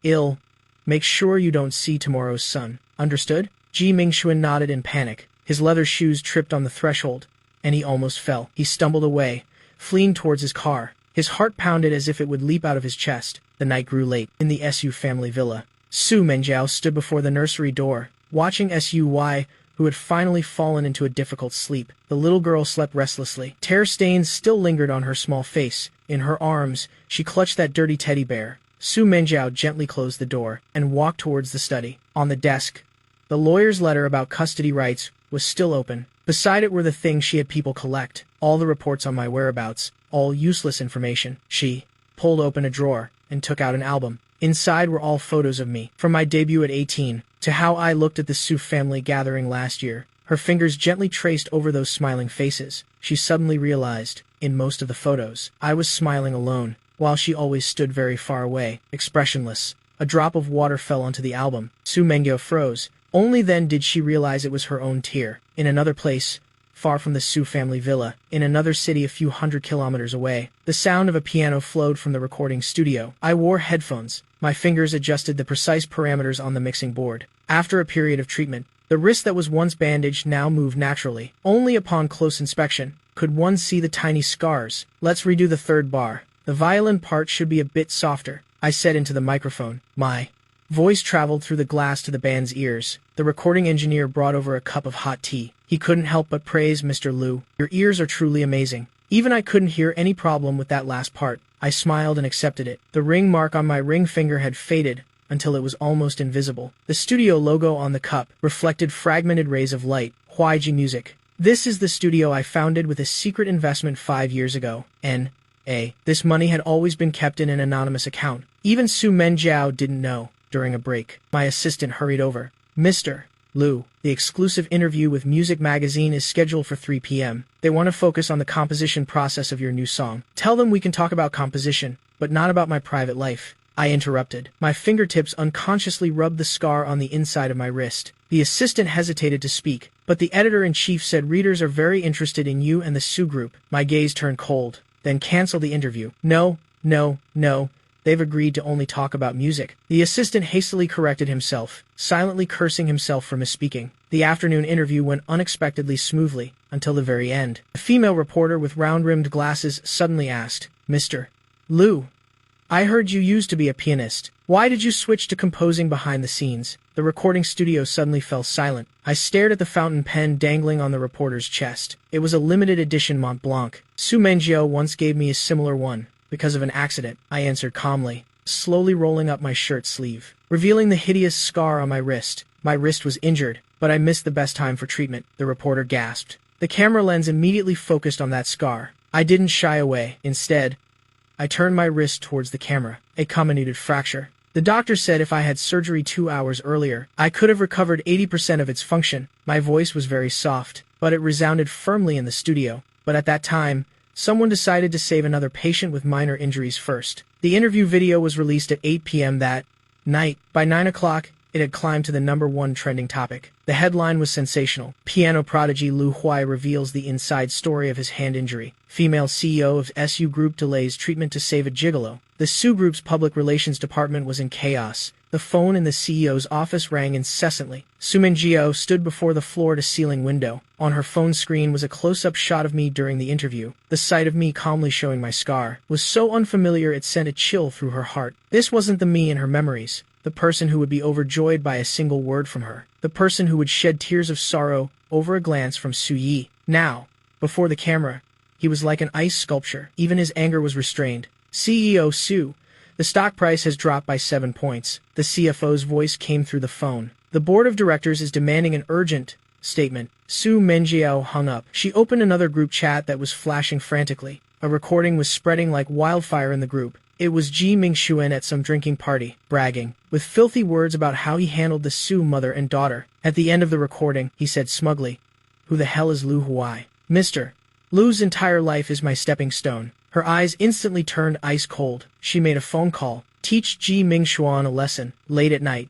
A: make sure you don't see tomorrow's sun. Understood? Ji Mingshuan nodded in panic. His leather shoes tripped on the threshold, and he almost fell. He stumbled away, fleeing towards his car. His heart pounded as if it would leap out of his chest. The night grew late. In the Su family villa, Su Mengjiao stood before the nursery door, watching Suy, who had finally fallen into a difficult sleep. The little girl slept restlessly. Tear stains still lingered on her small face. In her arms, she clutched that dirty teddy bear. Su Mengjiao gently closed the door and walked towards the study. On the desk, the lawyer's letter about custody rights was still open. Beside it were the things she had people collect, all the reports on my whereabouts, all useless information. She pulled open a drawer and took out an album. Inside were all photos of me, from my debut at 18 to how I looked at the Su family gathering last year. Her fingers gently traced over those smiling faces. She suddenly realized, in most of the photos, I was smiling alone, while she always stood very far away, expressionless. A drop of water fell onto the album. Su Mengyo froze. Only then did she realize it was her own tear. In another place, far from the Su family villa, in another city a few hundred kilometers away, the sound of a piano flowed from the recording studio. I wore headphones. My fingers adjusted the precise parameters on the mixing board. After a period of treatment, the wrist that was once bandaged now moved naturally. Only upon close inspection could one see the tiny scars. Let's redo the third bar. The violin part should be a bit softer, I said into the microphone. My voice traveled through the glass to the band's ears. The recording engineer brought over a cup of hot tea. He couldn't help but praise Mr. Liu. Your ears are truly amazing. Even I couldn't hear any problem with that last part. I smiled and accepted it. The ring mark on my ring finger had faded until it was almost invisible. The studio logo on the cup reflected fragmented rays of light. YG Music. This is the studio I founded with a secret investment 5 years ago. This money had always been kept in an anonymous account. Even Su Mengjiao didn't know. During a break, my assistant hurried over. Mr. Liu, the exclusive interview with Music Magazine is scheduled for 3 p.m. They want to focus on the composition process of your new song. Tell them we can talk about composition, but not about my private life. I interrupted. My fingertips unconsciously rubbed the scar on the inside of my wrist. The assistant hesitated to speak, but the editor-in-chief said readers are very interested in you and the Su group. My gaze turned cold. Then cancel the interview. No. They've agreed to only talk about music. The assistant hastily corrected himself, silently cursing himself for misspeaking. The afternoon interview went unexpectedly smoothly, until the very end. A female reporter with round-rimmed glasses suddenly asked, Mr. Liu, I heard you used to be a pianist. Why did you switch to composing behind the scenes? The recording studio suddenly fell silent. I stared at the fountain pen dangling on the reporter's chest. It was a limited edition Mont Blanc. Su Mengjiao once gave me a similar one. Because of an accident, I answered calmly, slowly rolling up my shirt sleeve, revealing the hideous scar on my wrist. My wrist was injured, but I missed the best time for treatment, the reporter gasped. The camera lens immediately focused on that scar. I didn't shy away. Instead, I turned my wrist towards the camera. A comminuted fracture. The doctor said if I had surgery 2 hours earlier, I could have recovered 80% of its function. My voice was very soft, but it resounded firmly in the studio. But at that time, someone decided to save another patient with minor injuries first. The interview video was released at 8 p.m. that night. By 9 o'clock, it had climbed to the #1 trending topic. The headline was sensational. Piano prodigy Liu Huai reveals the inside story of his hand injury. Female CEO of Su Group delays treatment to save a gigolo. The Su Group's public relations department was in chaos. The phone in the CEO's office rang incessantly. Su Mengjiao stood before the floor-to-ceiling window. On her phone screen was a close-up shot of me during the interview. The sight of me calmly showing my scar was so unfamiliar it sent a chill through her heart. This wasn't the me in her memories, the person who would be overjoyed by a single word from her, the person who would shed tears of sorrow over a glance from Su Yi. Now, before the camera, he was like an ice sculpture. Even his anger was restrained. CEO Su, the stock price has dropped by 7 points. The CFO's voice came through the phone. The board of directors is demanding an urgent statement. Su Mengjiao hung up. She opened another group chat that was flashing frantically. A recording was spreading like wildfire in the group. It was Ji Mingshuan at some drinking party, bragging, with filthy words about how he handled the Su mother and daughter. At the end of the recording, he said smugly, "Who the hell is Liu Huai? Mr. Liu's entire life is my stepping stone." Her eyes instantly turned ice cold. She made a phone call. Teach Ji Mingshuan a lesson. Late at night,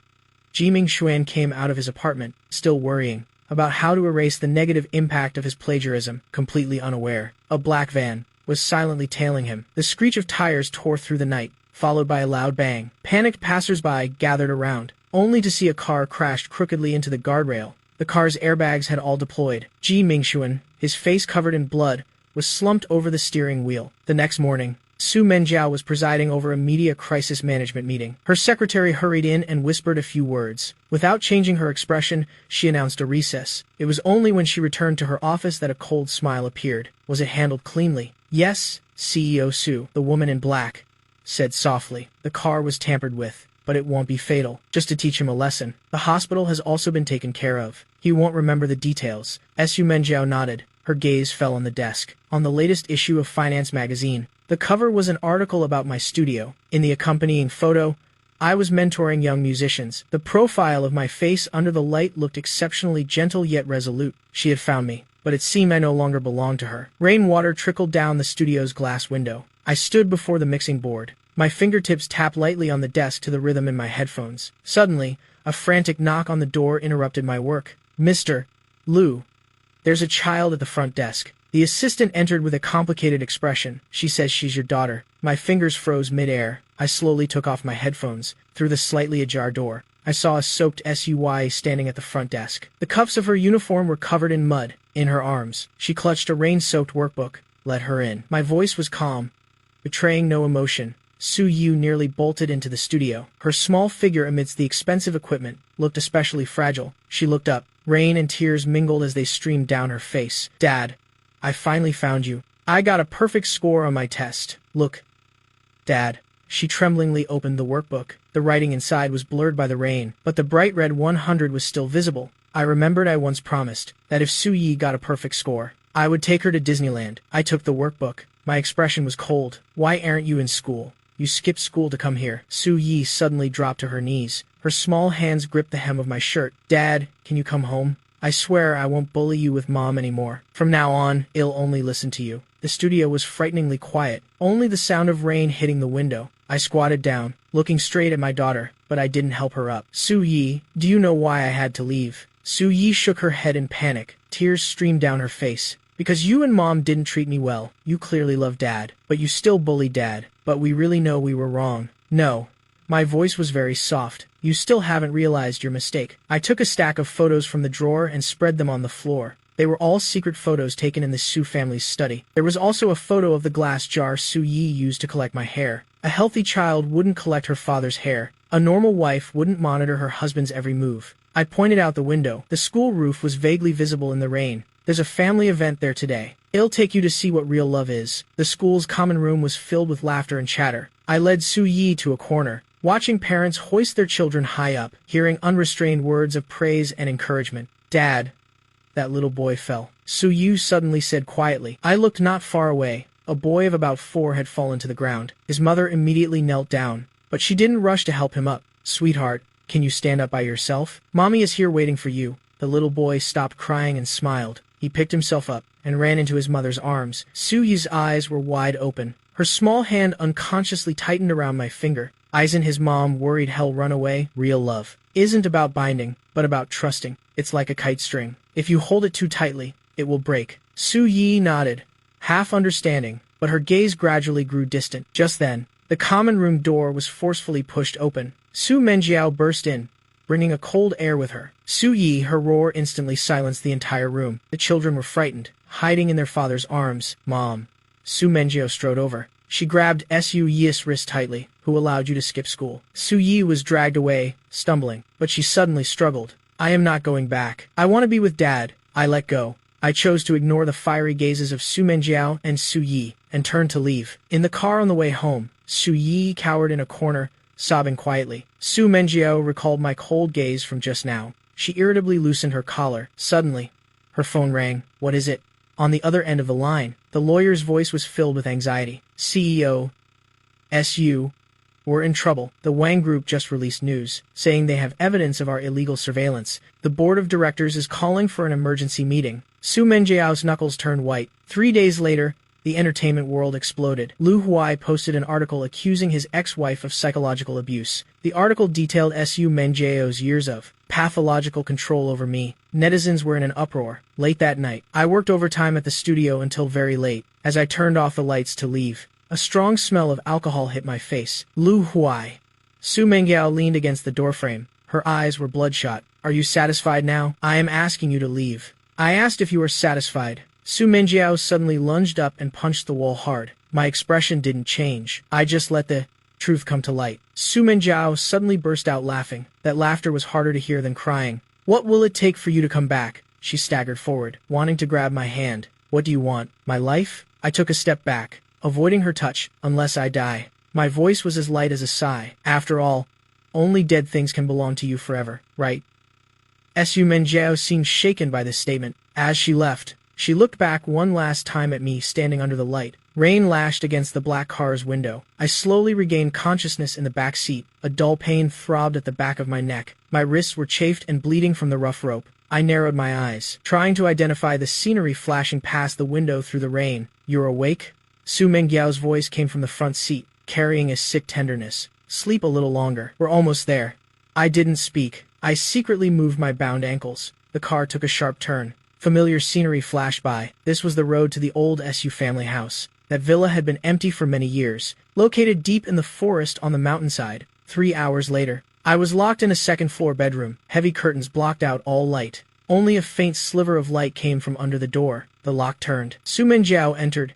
A: Ji Mingshuan came out of his apartment, still worrying about how to erase the negative impact of his plagiarism, completely unaware. A black van was silently tailing him. The screech of tires tore through the night, followed by a loud bang. Panicked passers-by gathered around, only to see a car crashed crookedly into the guardrail. The car's airbags had all deployed. Ji Mingshuan, his face covered in blood, was slumped over the steering wheel. The next morning, Su Menjiao was presiding over a media crisis management meeting. Her secretary hurried in and whispered a few words. Without changing her expression, she announced a recess. It was only when she returned to her office that a cold smile appeared. Was it handled cleanly? Yes, CEO Su, the woman in black, said softly. The car was tampered with, but it won't be fatal. Just to teach him a lesson. The hospital has also been taken care of. He won't remember the details. Su Menjiao nodded. Her gaze fell on the desk. On the latest issue of Finance magazine, the cover was an article about my studio. In the accompanying photo, I was mentoring young musicians. The profile of my face under the light looked exceptionally gentle yet resolute. She had found me, but it seemed I no longer belonged to her. Rainwater trickled down the studio's glass window. I stood before the mixing board. My fingertips tapped lightly on the desk to the rhythm in my headphones. Suddenly, a frantic knock on the door interrupted my work. Mr. Liu, there's a child at the front desk. The assistant entered with a complicated expression. She says she's your daughter. My fingers froze mid-air. I slowly took off my headphones. Through the slightly ajar door, I saw a soaked Sui standing at the front desk. The cuffs of her uniform were covered in mud. In her arms, she clutched a rain-soaked workbook. Let her in. My voice was calm, betraying no emotion. Su Yu nearly bolted into the studio. Her small figure amidst the expensive equipment looked especially fragile. She looked up. Rain and tears mingled as they streamed down her face. Dad, I finally found you. I got a perfect score on my test. Look, Dad. She tremblingly opened the workbook. The writing inside was blurred by the rain, but the bright red 100 was still visible. I remembered I once promised that if Su Yi got a perfect score, I would take her to Disneyland. I took the workbook. My expression was cold. Why aren't you in school? You skipped school to come here. Su Yi suddenly dropped to her knees. Her small hands gripped the hem of my shirt. Dad, can you come home? I swear I won't bully you with Mom anymore. From now on, I'll only listen to you. The studio was frighteningly quiet, only the sound of rain hitting the window. I squatted down, looking straight at my daughter, but I didn't help her up. Su Yi, do you know why I had to leave? Su Yi shook her head in panic. Tears streamed down her face. Because you and Mom didn't treat me well. You clearly love Dad, but you still bully Dad. But we really know we were wrong. No. My voice was very soft. You still haven't realized your mistake. I took a stack of photos from the drawer and spread them on the floor. They were all secret photos taken in the Su family's study. There was also a photo of the glass jar Su Yi used to collect my hair. A healthy child wouldn't collect her father's hair. A normal wife wouldn't monitor her husband's every move. I pointed out the window. The school roof was vaguely visible in the rain. There's a family event there today. It'll take you to see what real love is. The school's common room was filled with laughter and chatter. I led Su Yi to a corner, watching parents hoist their children high up, hearing unrestrained words of praise and encouragement. Dad, that little boy fell. Su Yu suddenly said quietly. I looked not far away. A boy of about 4 had fallen to the ground. His mother immediately knelt down, but she didn't rush to help him up. Sweetheart, can you stand up by yourself? Mommy is here waiting for you. The little boy stopped crying and smiled. He picked himself up and ran into his mother's arms. Su Yi's eyes were wide open. Her small hand unconsciously tightened around my finger. Eyes and his mom worried he'll run away. Real love isn't about binding, but about trusting. It's like a kite string. If you hold it too tightly, it will break. Su Yi nodded, half understanding, but her gaze gradually grew distant. Just then, the common room door was forcefully pushed open. Su Menjiao burst in, bringing a cold air with her. Su Yi, her roar instantly silenced the entire room. The children were frightened, hiding in their father's arms. Mom. Su Menjiao strode over. She grabbed Su Yi's wrist tightly. Who allowed you to skip school? Su Yi was dragged away, stumbling, but she suddenly struggled. I am not going back. I want to be with Dad. I let go. I chose to ignore the fiery gazes of Su Menjiao and Su Yi, and turned to leave. In the car on the way home, Su Yi cowered in a corner, sobbing quietly. Su Menjiao recalled my cold gaze from just now. She irritably loosened her collar. Suddenly, her phone rang. What is it? On the other end of the line, the lawyer's voice was filled with anxiety. CEO, SU, we're in trouble. The Wang Group just released news, saying they have evidence of our illegal surveillance. The board of directors is calling for an emergency meeting. Su Menjiao's knuckles turned white. 3 days later, The entertainment world exploded. Lu Huai posted an article accusing his ex-wife of psychological abuse. The article detailed Su Mengjiao's years of pathological control over me. Netizens were in an uproar. Late that night, I worked overtime at the studio until very late. As I turned off the lights to leave, a strong smell of alcohol hit my face. Lu Huai. Su Mengjiao leaned against the doorframe. Her eyes were bloodshot. Are you satisfied now? I am asking you to leave. I asked if you were satisfied. Su Mengjiao suddenly lunged up and punched the wall hard. My expression didn't change. I just let the truth come to light. Su Mengjiao suddenly burst out laughing. That laughter was harder to hear than crying. What will it take for you to come back? She staggered forward, wanting to grab my hand. What do you want? My life? I took a step back, avoiding her touch, unless I die. My voice was as light as a sigh. After all, only dead things can belong to you forever, right? Su Mengjiao seemed shaken by this statement. As she left, she looked back one last time at me standing under the light. Rain lashed against the black car's window. I slowly regained consciousness in the back seat. A dull pain throbbed at the back of my neck. My wrists were chafed and bleeding from the rough rope. I narrowed my eyes, trying to identify the scenery flashing past the window through the rain. You're awake? Su Mengjiao's voice came from the front seat, carrying a sick tenderness. Sleep a little longer. We're almost there. I didn't speak. I secretly moved my bound ankles. The car took a sharp turn. Familiar scenery flashed by. This was the road to the old Su family house. That villa had been empty for many years, located deep in the forest on the mountainside. 3 hours later, I was locked in a second-floor bedroom. Heavy curtains blocked out all light. Only a faint sliver of light came from under the door. The lock turned. Su Mengjiao entered,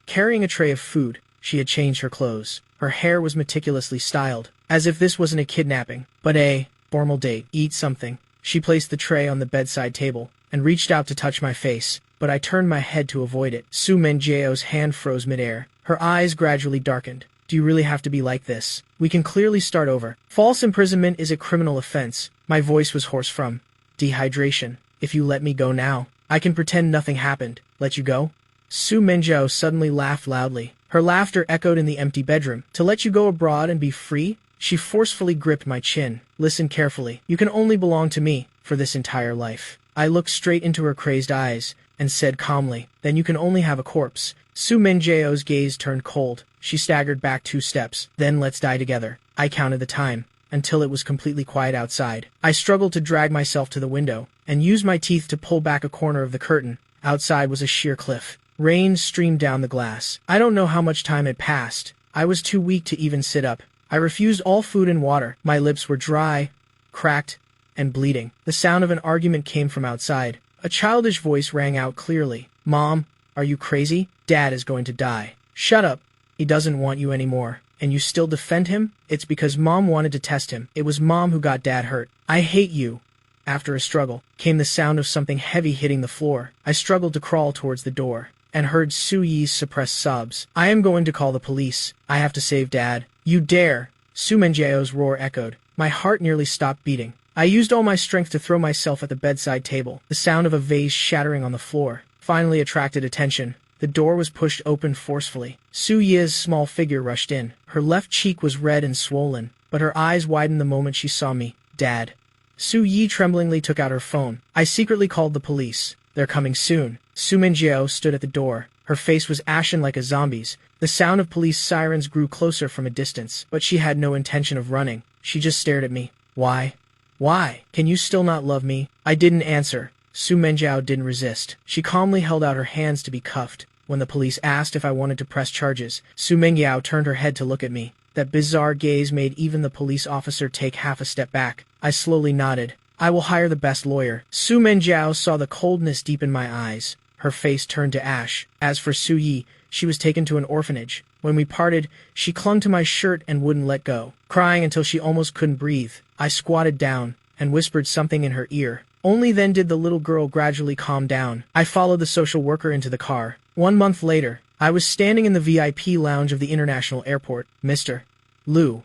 A: carrying a tray of food. She had changed her clothes. Her hair was meticulously styled, as if this wasn't a kidnapping, but a formal date. Eat something. She placed the tray on the bedside table and reached out to touch my face, but I turned my head to avoid it. Su Mengjiao's hand froze midair. Her eyes gradually darkened. Do you really have to be like this? We can clearly start over. False imprisonment is a criminal offense. My voice was hoarse from dehydration. If you let me go now, I can pretend nothing happened. Let you go? Su Mengjiao suddenly laughed loudly. Her laughter echoed in the empty bedroom. To let you go abroad and be free? She forcefully gripped my chin. Listen carefully. You can only belong to me for this entire life. I looked straight into her crazed eyes and said calmly, then you can only have a corpse. Su Mengjiao's gaze turned cold. She staggered back 2 steps. Then let's die together. I counted the time, until it was completely quiet outside. I struggled to drag myself to the window, and used my teeth to pull back a corner of the curtain. Outside was a sheer cliff. Rain streamed down the glass. I don't know how much time had passed. I was too weak to even sit up. I refused all food and water. My lips were dry, cracked, and bleeding. The sound of an argument came from outside. A childish voice rang out clearly. Mom, are you crazy? Dad is going to die. Shut up. He doesn't want you anymore. And you still defend him? It's because Mom wanted to test him. It was Mom who got Dad hurt. I hate you. After a struggle, came the sound of something heavy hitting the floor. I struggled to crawl towards the door, and heard Su Yi's suppressed sobs. I am going to call the police. I have to save Dad. You dare! Su Mengjiao's roar echoed. My heart nearly stopped beating. I used all my strength to throw myself at the bedside table. The sound of a vase shattering on the floor finally attracted attention. The door was pushed open forcefully. Su Yi's small figure rushed in. Her left cheek was red and swollen, but her eyes widened the moment she saw me. Dad. Su Yi tremblingly took out her phone. I secretly called the police. They're coming soon. Su Mengjiao stood at the door. Her face was ashen like a zombie's. The sound of police sirens grew closer from a distance, but she had no intention of running. She just stared at me. Why? Why? Can you still not love me? I didn't answer. Su Mengjiao didn't resist. She calmly held out her hands to be cuffed. When the police asked if I wanted to press charges, Su Mengjiao turned her head to look at me. That bizarre gaze made even the police officer take half a step back. I slowly nodded. I will hire the best lawyer. Su Mengjiao saw the coldness deep in my eyes. Her face turned to ash. As for Su Yi, she was taken to an orphanage. When we parted, she clung to my shirt and wouldn't let go, crying until she almost couldn't breathe. I squatted down and whispered something in her ear. Only then did the little girl gradually calm down. I followed the social worker into the car. 1 month later, I was standing in the VIP lounge of the international airport. Mr. Lu,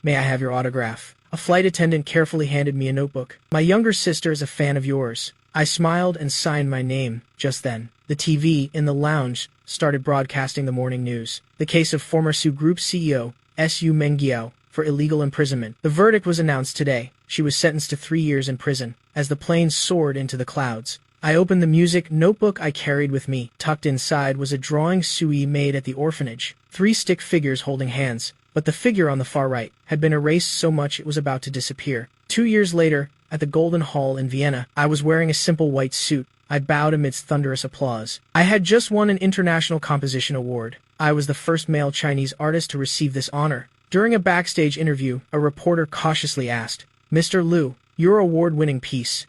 A: may I have your autograph? A flight attendant carefully handed me a notebook. My younger sister is a fan of yours. I smiled and signed my name. Just then, the TV in the lounge started broadcasting the morning news. The case of former Su Group CEO, Su Mengjiao, for illegal imprisonment. The verdict was announced today. She was sentenced to 3 years in prison. As the plane soared into the clouds, I opened the music notebook I carried with me. Tucked inside was a drawing Sui made at the orphanage. 3 stick figures holding hands, but the figure on the far right had been erased so much it was about to disappear. 2 years later, at the Golden Hall in Vienna, I was wearing a simple white suit. I bowed amidst thunderous applause. I had just won an International Composition Award. I was the first male Chinese artist to receive this honor. During a backstage interview, a reporter cautiously asked, "Mr. Liu, your award-winning piece,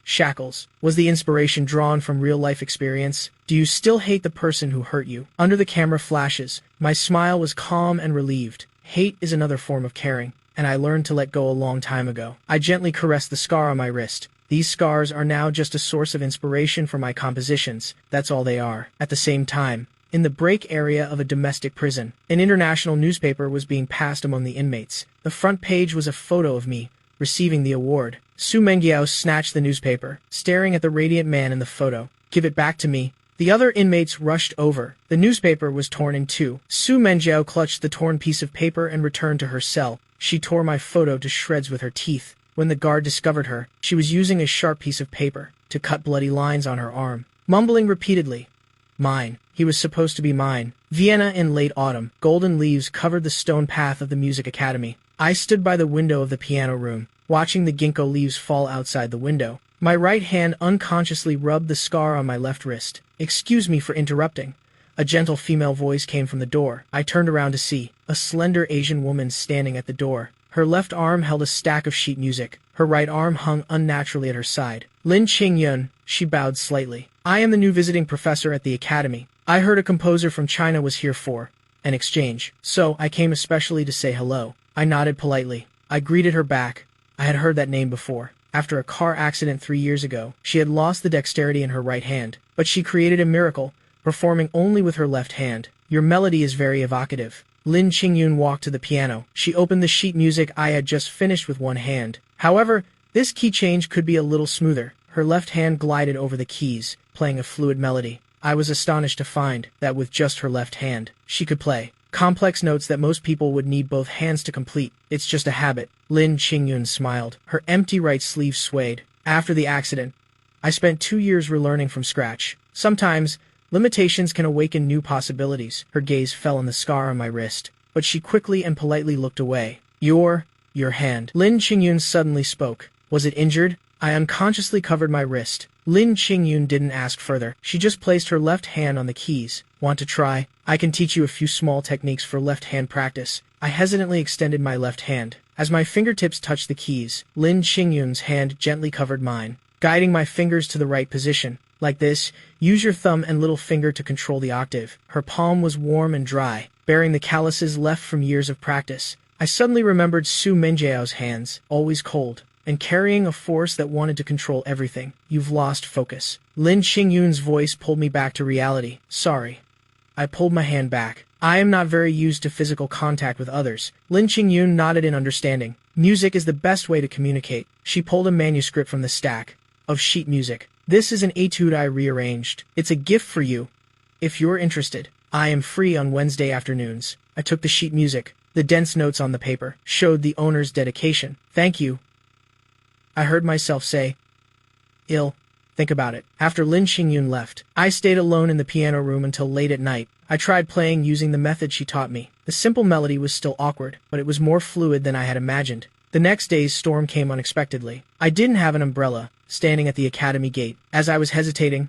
A: Shackles, was the inspiration drawn from real-life experience? Do you still hate the person who hurt you?" Under the camera flashes, my smile was calm and relieved. Hate is another form of caring, and I learned to let go a long time ago. I gently caressed the scar on my wrist. These scars are now just a source of inspiration for my compositions. That's all they are. At the same time, in the break area of a domestic prison, an international newspaper was being passed among the inmates. The front page was a photo of me, receiving the award. Su Mengiao snatched the newspaper, staring at the radiant man in the photo. "Give it back to me." The other inmates rushed over. The newspaper was torn in two. Su Mengiao clutched the torn piece of paper and returned to her cell. She tore my photo to shreds with her teeth. When the guard discovered her, she was using a sharp piece of paper to cut bloody lines on her arm, mumbling repeatedly, "Mine. He was supposed to be mine." Vienna in late autumn. Golden leaves covered the stone path of the music academy. I stood by the window of the piano room, watching the ginkgo leaves fall outside the window. My right hand unconsciously rubbed the scar on my left wrist. "Excuse me for interrupting." A gentle female voice came from the door. I turned around to see a slender Asian woman standing at the door. Her left arm held a stack of sheet music. Her right arm hung unnaturally at her side. "Lin Qingyun," she bowed slightly. "I am the new visiting professor at the academy. I heard a composer from China was here for an exchange, so I came especially to say hello." I nodded politely. I greeted her back. I had heard that name before. After a car accident 3 years ago, she had lost the dexterity in her right hand, but she created a miracle, performing only with her left hand. "Your melody is very evocative." Lin Qingyun walked to the piano. She opened the sheet music I had just finished with one hand. However, this key change could be a little smoother. Her left hand glided over the keys, playing a fluid melody. I was astonished to find that with just her left hand, she could play complex notes that most people would need both hands to complete. "It's just a habit." Lin Qingyun smiled. Her empty right sleeve swayed. "After the accident, I spent 2 years relearning from scratch. Sometimes, limitations can awaken new possibilities." Her gaze fell on the scar on my wrist, but she quickly and politely looked away. Your hand." Lin Qingyun suddenly spoke. "Was it injured?" I unconsciously covered my wrist. Lin Qingyun didn't ask further. She just placed her left hand on the keys. "Want to try? I can teach you a few small techniques for left hand practice." I hesitantly extended my left hand. As my fingertips touched the keys, Lin Qingyun's hand gently covered mine, guiding my fingers to the right position. "Like this, use your thumb and little finger to control the octave." Her palm was warm and dry, bearing the calluses left from years of practice. I suddenly remembered Su Menjiao's hands, always cold, and carrying a force that wanted to control everything. "You've lost focus." Lin Qingyun's voice pulled me back to reality. "Sorry." I pulled my hand back. I am not very used to physical contact with others. Lin Qingyun nodded in understanding. "Music is the best way to communicate." She pulled a manuscript from the stack of sheet music. "This is an etude I rearranged. It's a gift for you, if you're interested. I am free on Wednesday afternoons." I took the sheet music. The dense notes on the paper showed the owner's dedication. "Thank you," I heard myself say. Think about it." After Lin Qingyun left, I stayed alone in the piano room until late at night. I tried playing using the method she taught me. The simple melody was still awkward, but it was more fluid than I had imagined. The next day's storm came unexpectedly. I didn't have an umbrella, standing at the academy gate. As I was hesitating,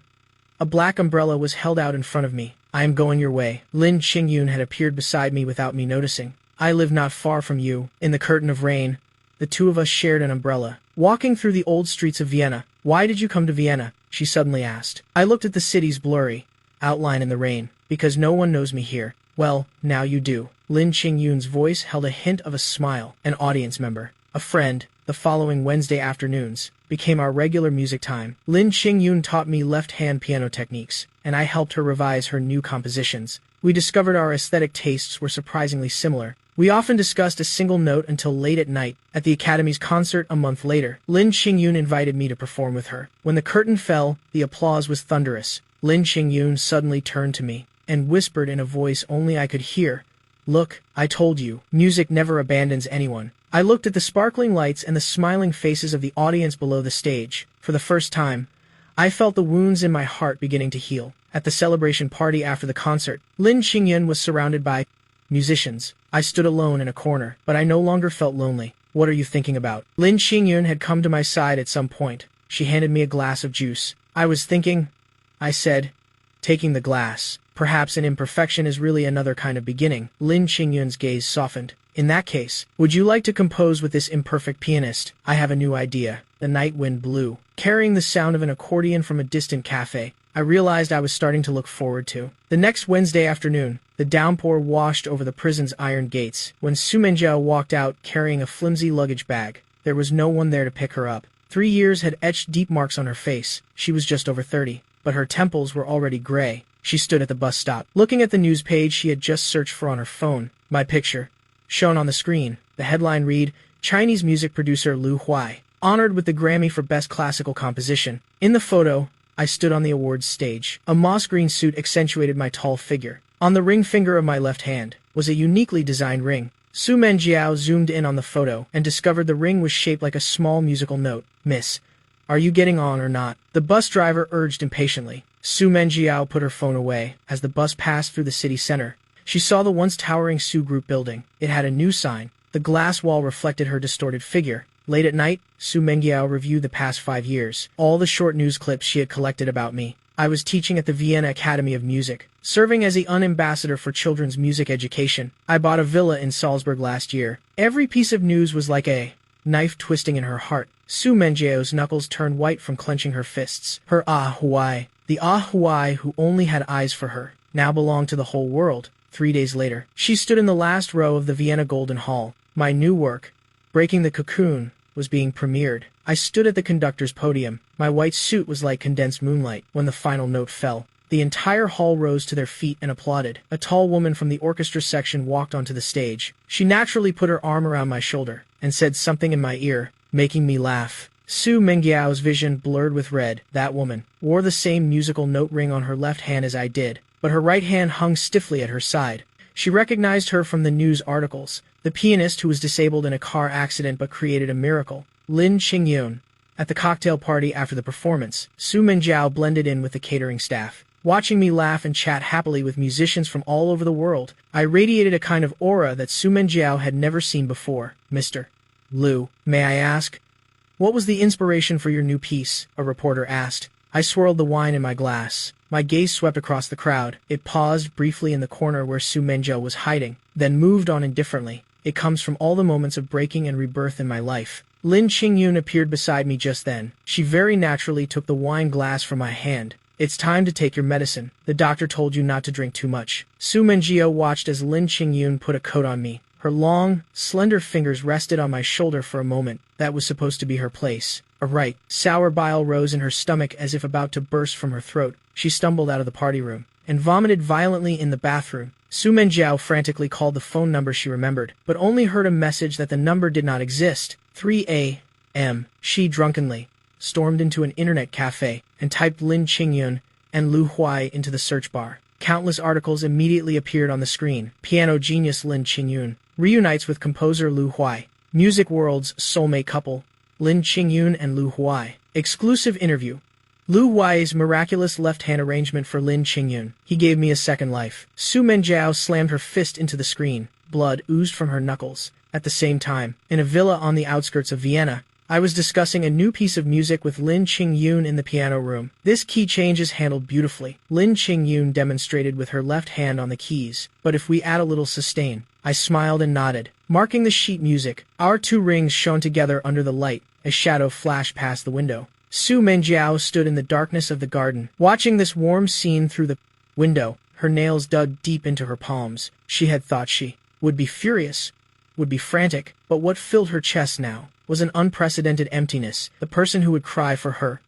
A: a black umbrella was held out in front of me. "I am going your way." Lin Qingyun had appeared beside me without me noticing. "I live not far from you." In the curtain of rain, the two of us shared an umbrella. Walking through the old streets of Vienna. "Why did you come to Vienna?" she suddenly asked. I looked at the city's blurry outline in the rain. "Because no one knows me here." "Well, now you do." Lin Qingyun's voice held a hint of a smile. "An audience member, a friend." The following Wednesday afternoons became our regular music time. Lin Qingyun taught me left-hand piano techniques, and I helped her revise her new compositions. We discovered our aesthetic tastes were surprisingly similar. We often discussed a single note until late at night. At the Academy's concert a month later, Lin Qingyun invited me to perform with her. When the curtain fell, the applause was thunderous. Lin Qingyun suddenly turned to me and whispered in a voice only I could hear, "Look, I told you, music never abandons anyone." I looked at the sparkling lights and the smiling faces of the audience below the stage. For the first time, I felt the wounds in my heart beginning to heal. At the celebration party after the concert, Lin Qingyun was surrounded by musicians. I stood alone in a corner, but I no longer felt lonely. What are you thinking about? Lin Qingyun had come to my side at some point. She handed me a glass of juice. I was thinking, I said, taking the glass. Perhaps an imperfection is really another kind of beginning. Lin Qingyun's gaze softened. In that case, would you like to compose with this imperfect pianist? I have a new idea. The night wind blew, carrying the sound of an accordion from a distant cafe. I realized I was starting to look forward to. The next Wednesday afternoon, the downpour washed over the prison's iron gates. When Su Menjiao walked out carrying a flimsy luggage bag, there was no one there to pick her up. 3 years had etched deep marks on her face. She was just over 30, but her temples were already gray. She stood at the bus stop, looking at the news page she had just searched for on her phone. My picture, shown on the screen. The headline read, Chinese music producer Lu Huai, honored with the Grammy for Best Classical Composition. In the photo, I stood on the awards stage. A moss green suit accentuated my tall figure. On the ring finger of my left hand was a uniquely designed ring. Su Menjiao zoomed in on the photo and discovered the ring was shaped like a small musical note. Miss, are you getting on or not? The bus driver urged impatiently. Su Menjiao put her phone away. As the bus passed through the city center, she saw the once towering Su Group building. It had a new sign. The glass wall reflected her distorted figure. Late at night, Su Menjiao reviewed the past 5 years, all the short news clips she had collected about me. I was teaching at the Vienna Academy of Music, serving as the ambassador for children's music education. I bought a villa in Salzburg last year. Every piece of news was like a knife twisting in her heart. Su Menjiao's knuckles turned white from clenching her fists. Her Huai, the Huai who only had eyes for her, now belonged to the whole world. 3 days later, she stood in the last row of the Vienna Golden Hall. My new work, Breaking the Cocoon, was being premiered. I stood at the conductor's podium. My white suit was like condensed moonlight. When the final note fell, the entire hall rose to their feet and applauded. A tall woman from the orchestra section walked onto the stage. She naturally put her arm around my shoulder and said something in my ear, making me laugh. Su Menjiao's vision blurred with red. That woman wore the same musical note ring on her left hand as I did, but her right hand hung stiffly at her side. She recognized her from the news articles, the pianist who was disabled in a car accident but created a miracle, Lin Qingyun. At the cocktail party after the performance, Su Menjiao blended in with the catering staff. Watching me laugh and chat happily with musicians from all over the world, I radiated a kind of aura that Su Menjiao had never seen before. Mr. Lu, may I ask, what was the inspiration for your new piece? A reporter asked. I swirled the wine in my glass. My gaze swept across the crowd. It paused briefly in the corner where Su Menjiao was hiding, then moved on indifferently. It comes from all the moments of breaking and rebirth in my life. Lin Qingyun appeared beside me just then. She very naturally took the wine glass from my hand. It's time to take your medicine. The doctor told you not to drink too much. Su Menjiao watched as Lin Qingyun put a coat on me. Her long, slender fingers rested on my shoulder for a moment. That was supposed to be her place. Right. Sour bile rose in her stomach as if about to burst from her throat. She stumbled out of the party room and vomited violently in the bathroom. Su Menjiao frantically called the phone number she remembered, but only heard a message that the number did not exist. 3 a.m. She drunkenly stormed into an internet cafe and typed Lin Qingyun and Lu Huai into the search bar. Countless articles immediately appeared on the screen. Piano genius Lin Qingyun reunites with composer Lu Huai. Music world's soulmate couple, Lin Qingyun and Lu Huai. Exclusive interview. Lu Huai's miraculous left-hand arrangement for Lin Qingyun. He gave me a second life. Su Menjiao slammed her fist into the screen. Blood oozed from her knuckles. At the same time, in a villa on the outskirts of Vienna, I was discussing a new piece of music with Lin Qingyun in the piano room. This key change is handled beautifully. Lin Qingyun demonstrated with her left hand on the keys. But if we add a little sustain, I smiled and nodded. Marking the sheet music, our two rings shone together under the light. A shadow flashed past the window. Su Menjiao stood in the darkness of the garden, watching this warm scene through the window, her nails dug deep into her palms. She had thought she would be furious, would be frantic, but what filled her chest now was an unprecedented emptiness. The person who would cry for her,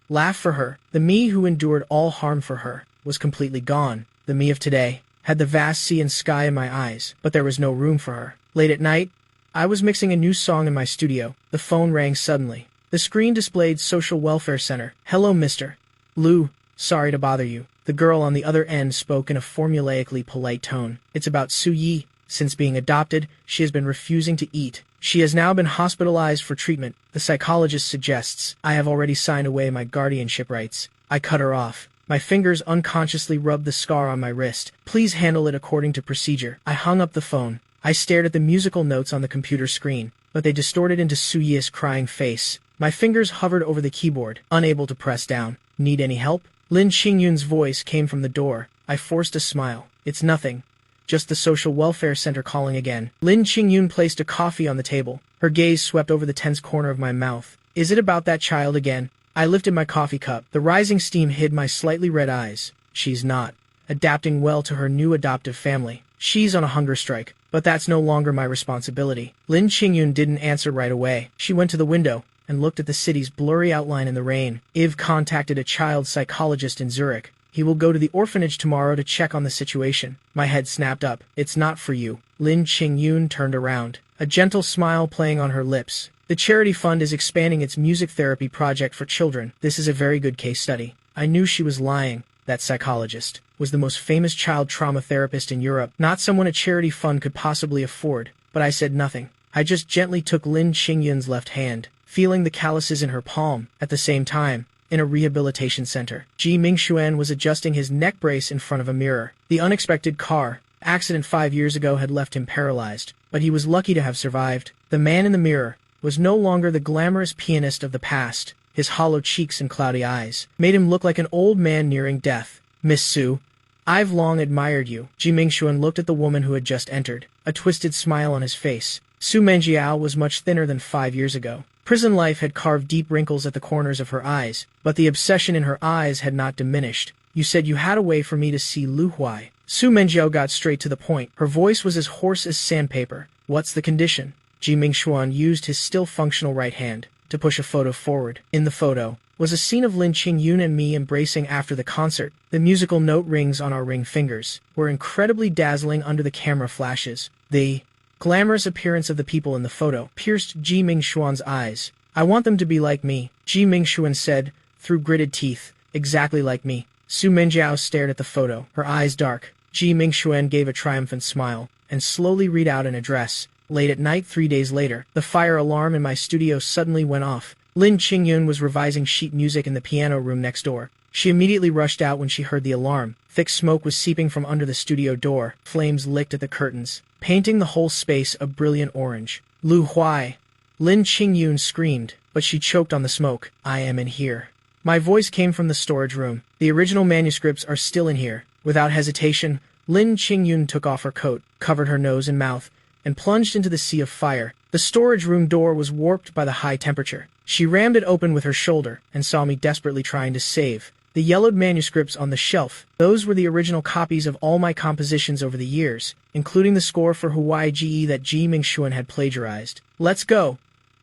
A: laugh for her, the me who endured all harm for her, was completely gone. The me of today had the vast sea and sky in my eyes, but there was no room for her. Late at night, I was mixing a new song in my studio. The phone rang suddenly. The screen displayed Social Welfare Center. Hello, Mr. Lu. Sorry to bother you. The girl on the other end spoke in a formulaically polite tone. It's about Su Yi. Since being adopted, she has been refusing to eat. She has now been hospitalized for treatment, the psychologist suggests. I have already signed away my guardianship rights. I cut her off. My fingers unconsciously rubbed the scar on my wrist. Please handle it according to procedure. I hung up the phone. I stared at the musical notes on the computer screen, but they distorted into Suye's crying face. My fingers hovered over the keyboard, unable to press down. Need any help? Lin Qingyun's voice came from the door. I forced a smile. It's nothing. Just the social welfare center calling again. Lin Qingyun placed a coffee on the table. Her gaze swept over the tense corner of my mouth. Is it about that child again? I lifted my coffee cup. The rising steam hid my slightly red eyes. She's not adapting well to her new adoptive family. She's on a hunger strike, but that's no longer my responsibility. Lin Qingyun didn't answer right away. She went to the window and looked at the city's blurry outline in the rain. Iv contacted a child psychologist in Zurich. He will go to the orphanage tomorrow to check on the situation. My head snapped up. It's not for you. Lin Qingyun turned around, a gentle smile playing on her lips. The charity fund is expanding its music therapy project for children. This is a very good case study. I knew she was lying. That psychologist was the most famous child trauma therapist in Europe, not someone a charity fund could possibly afford. But I said nothing. I just gently took Lin Qingyun's left hand, feeling the calluses in her palm. At the same time, in a rehabilitation center, Ji Mingxuan was adjusting his neck brace in front of a mirror. The unexpected car accident 5 years ago had left him paralyzed, but he was lucky to have survived. The man in the mirror was no longer the glamorous pianist of the past. His hollow cheeks and cloudy eyes made him look like an old man nearing death. Miss Su, I've long admired you. Ji Mingxuan looked at the woman who had just entered, a twisted smile on his face. Su Menjiao was much thinner than 5 years ago. Prison life had carved deep wrinkles at the corners of her eyes, but the obsession in her eyes had not diminished. You said you had a way for me to see Lu Huai. Su Menjiao got straight to the point. Her voice was as hoarse as sandpaper. What's the condition? Ji Mingxuan used his still functional right hand to push a photo forward. In the photo was a scene of Lin Qingyun and me embracing after the concert. The musical note rings on our ring fingers were incredibly dazzling under the camera flashes. The glamorous appearance of the people in the photo pierced Ji Mingxuan's eyes. I want them to be like me, Ji Mingxuan said through gritted teeth. Exactly like me. Su Menjiao stared at the photo, her eyes dark. Ji Mingxuan gave a triumphant smile and slowly read out an address. Late at night 3 days later, the fire alarm in my studio suddenly went off. Lin Qingyun was revising sheet music in the piano room next door. She immediately rushed out when she heard the alarm. Thick smoke was seeping from under the studio door. Flames licked at the curtains, painting the whole space a brilliant orange. Lu Huai! Lin Qingyun screamed, but she choked on the smoke. I am in here. My voice came from the storage room. The original manuscripts are still in here. Without hesitation, Lin Qingyun took off her coat, covered her nose and mouth, and plunged into the sea of fire. The storage room door was warped by the high temperature. She rammed it open with her shoulder and saw me desperately trying to save the yellowed manuscripts on the shelf. Those were the original copies of all my compositions over the years, including the score for Hawaii GE that Ji Mingxuan had plagiarized. Let's go!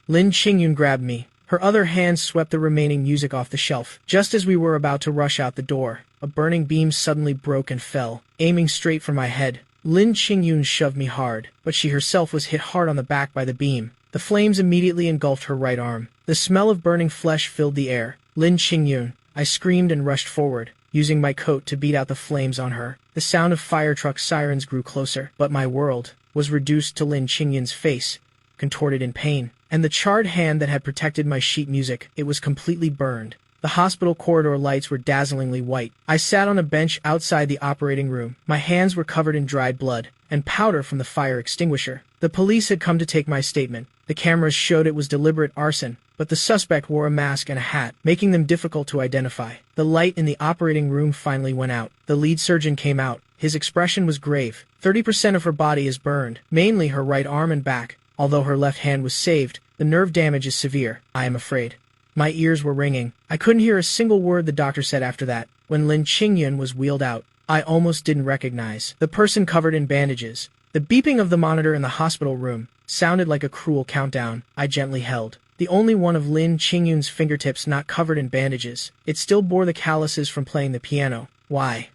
A: Lin Qingyun grabbed me. Her other hand swept the remaining music off the shelf. Just as we were about to rush out the door, a burning beam suddenly broke and fell, aiming straight for my head. Lin Qingyun shoved me hard, but she herself was hit hard on the back by the beam. The flames immediately engulfed her right arm. The smell of burning flesh filled the air. Lin Qingyun, I screamed and rushed forward, using my coat to beat out the flames on her. The sound of fire truck sirens grew closer, but my world was reduced to Lin Qingyun's face, contorted in pain, and the charred hand that had protected my sheet music. It was completely burned. The hospital corridor lights were dazzlingly white. I sat on a bench outside the operating room. My hands were covered in dried blood and powder from the fire extinguisher. The police had come to take my statement. The cameras showed it was deliberate arson, but the suspect wore a mask and a hat, making them difficult to identify. The light in the operating room finally went out. The lead surgeon came out. His expression was grave. 30% of her body is burned, mainly her right arm and back. Although her left hand was saved, the nerve damage is severe, I am afraid. My ears were ringing. I couldn't hear a single word the doctor said after that. When Lin Qingyun was wheeled out, I almost didn't recognize the person covered in bandages. The beeping of the monitor in the hospital room sounded like a cruel countdown. I gently held the only one of Lin Qingyun's fingertips not covered in bandages. It still bore the calluses from playing the piano. Why?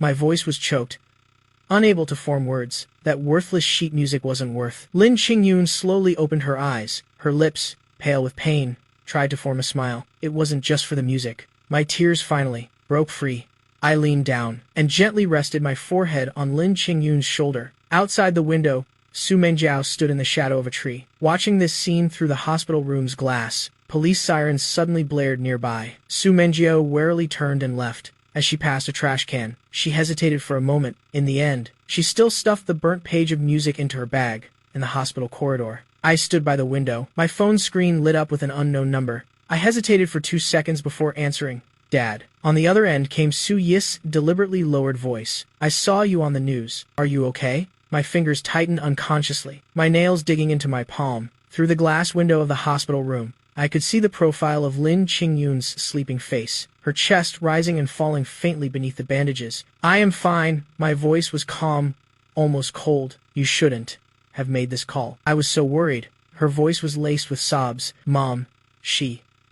A: My voice was choked, unable to form words. That worthless sheet music wasn't worth. Lin Qingyun slowly opened her eyes. Her lips, pale with pain, tried to form a smile. It wasn't just for the music. My tears finally broke free. I leaned down and gently rested my forehead on Lin Qingyun's shoulder. Outside the window, Su Mengjiao stood in the shadow of a tree, watching this scene through the hospital room's glass. Police sirens suddenly blared nearby. Su Mengjiao warily turned and left. As she passed a trash can, she hesitated for a moment. In the end, she still stuffed the burnt page of music into her bag. In the hospital corridor, I stood by the window. My phone screen lit up with an unknown number. I hesitated for 2 seconds before answering. Dad. On the other end came Su Yi's deliberately lowered voice. I saw you on the news. Are you okay? My fingers tightened unconsciously, my nails digging into my palm. Through the glass window of the hospital room, I could see the profile of Lin Qingyun's sleeping face, her chest rising and falling faintly beneath the bandages. I am fine. My voice was calm, almost cold. You shouldn't have made this call. I was so worried. Her voice was laced with sobs. Mom,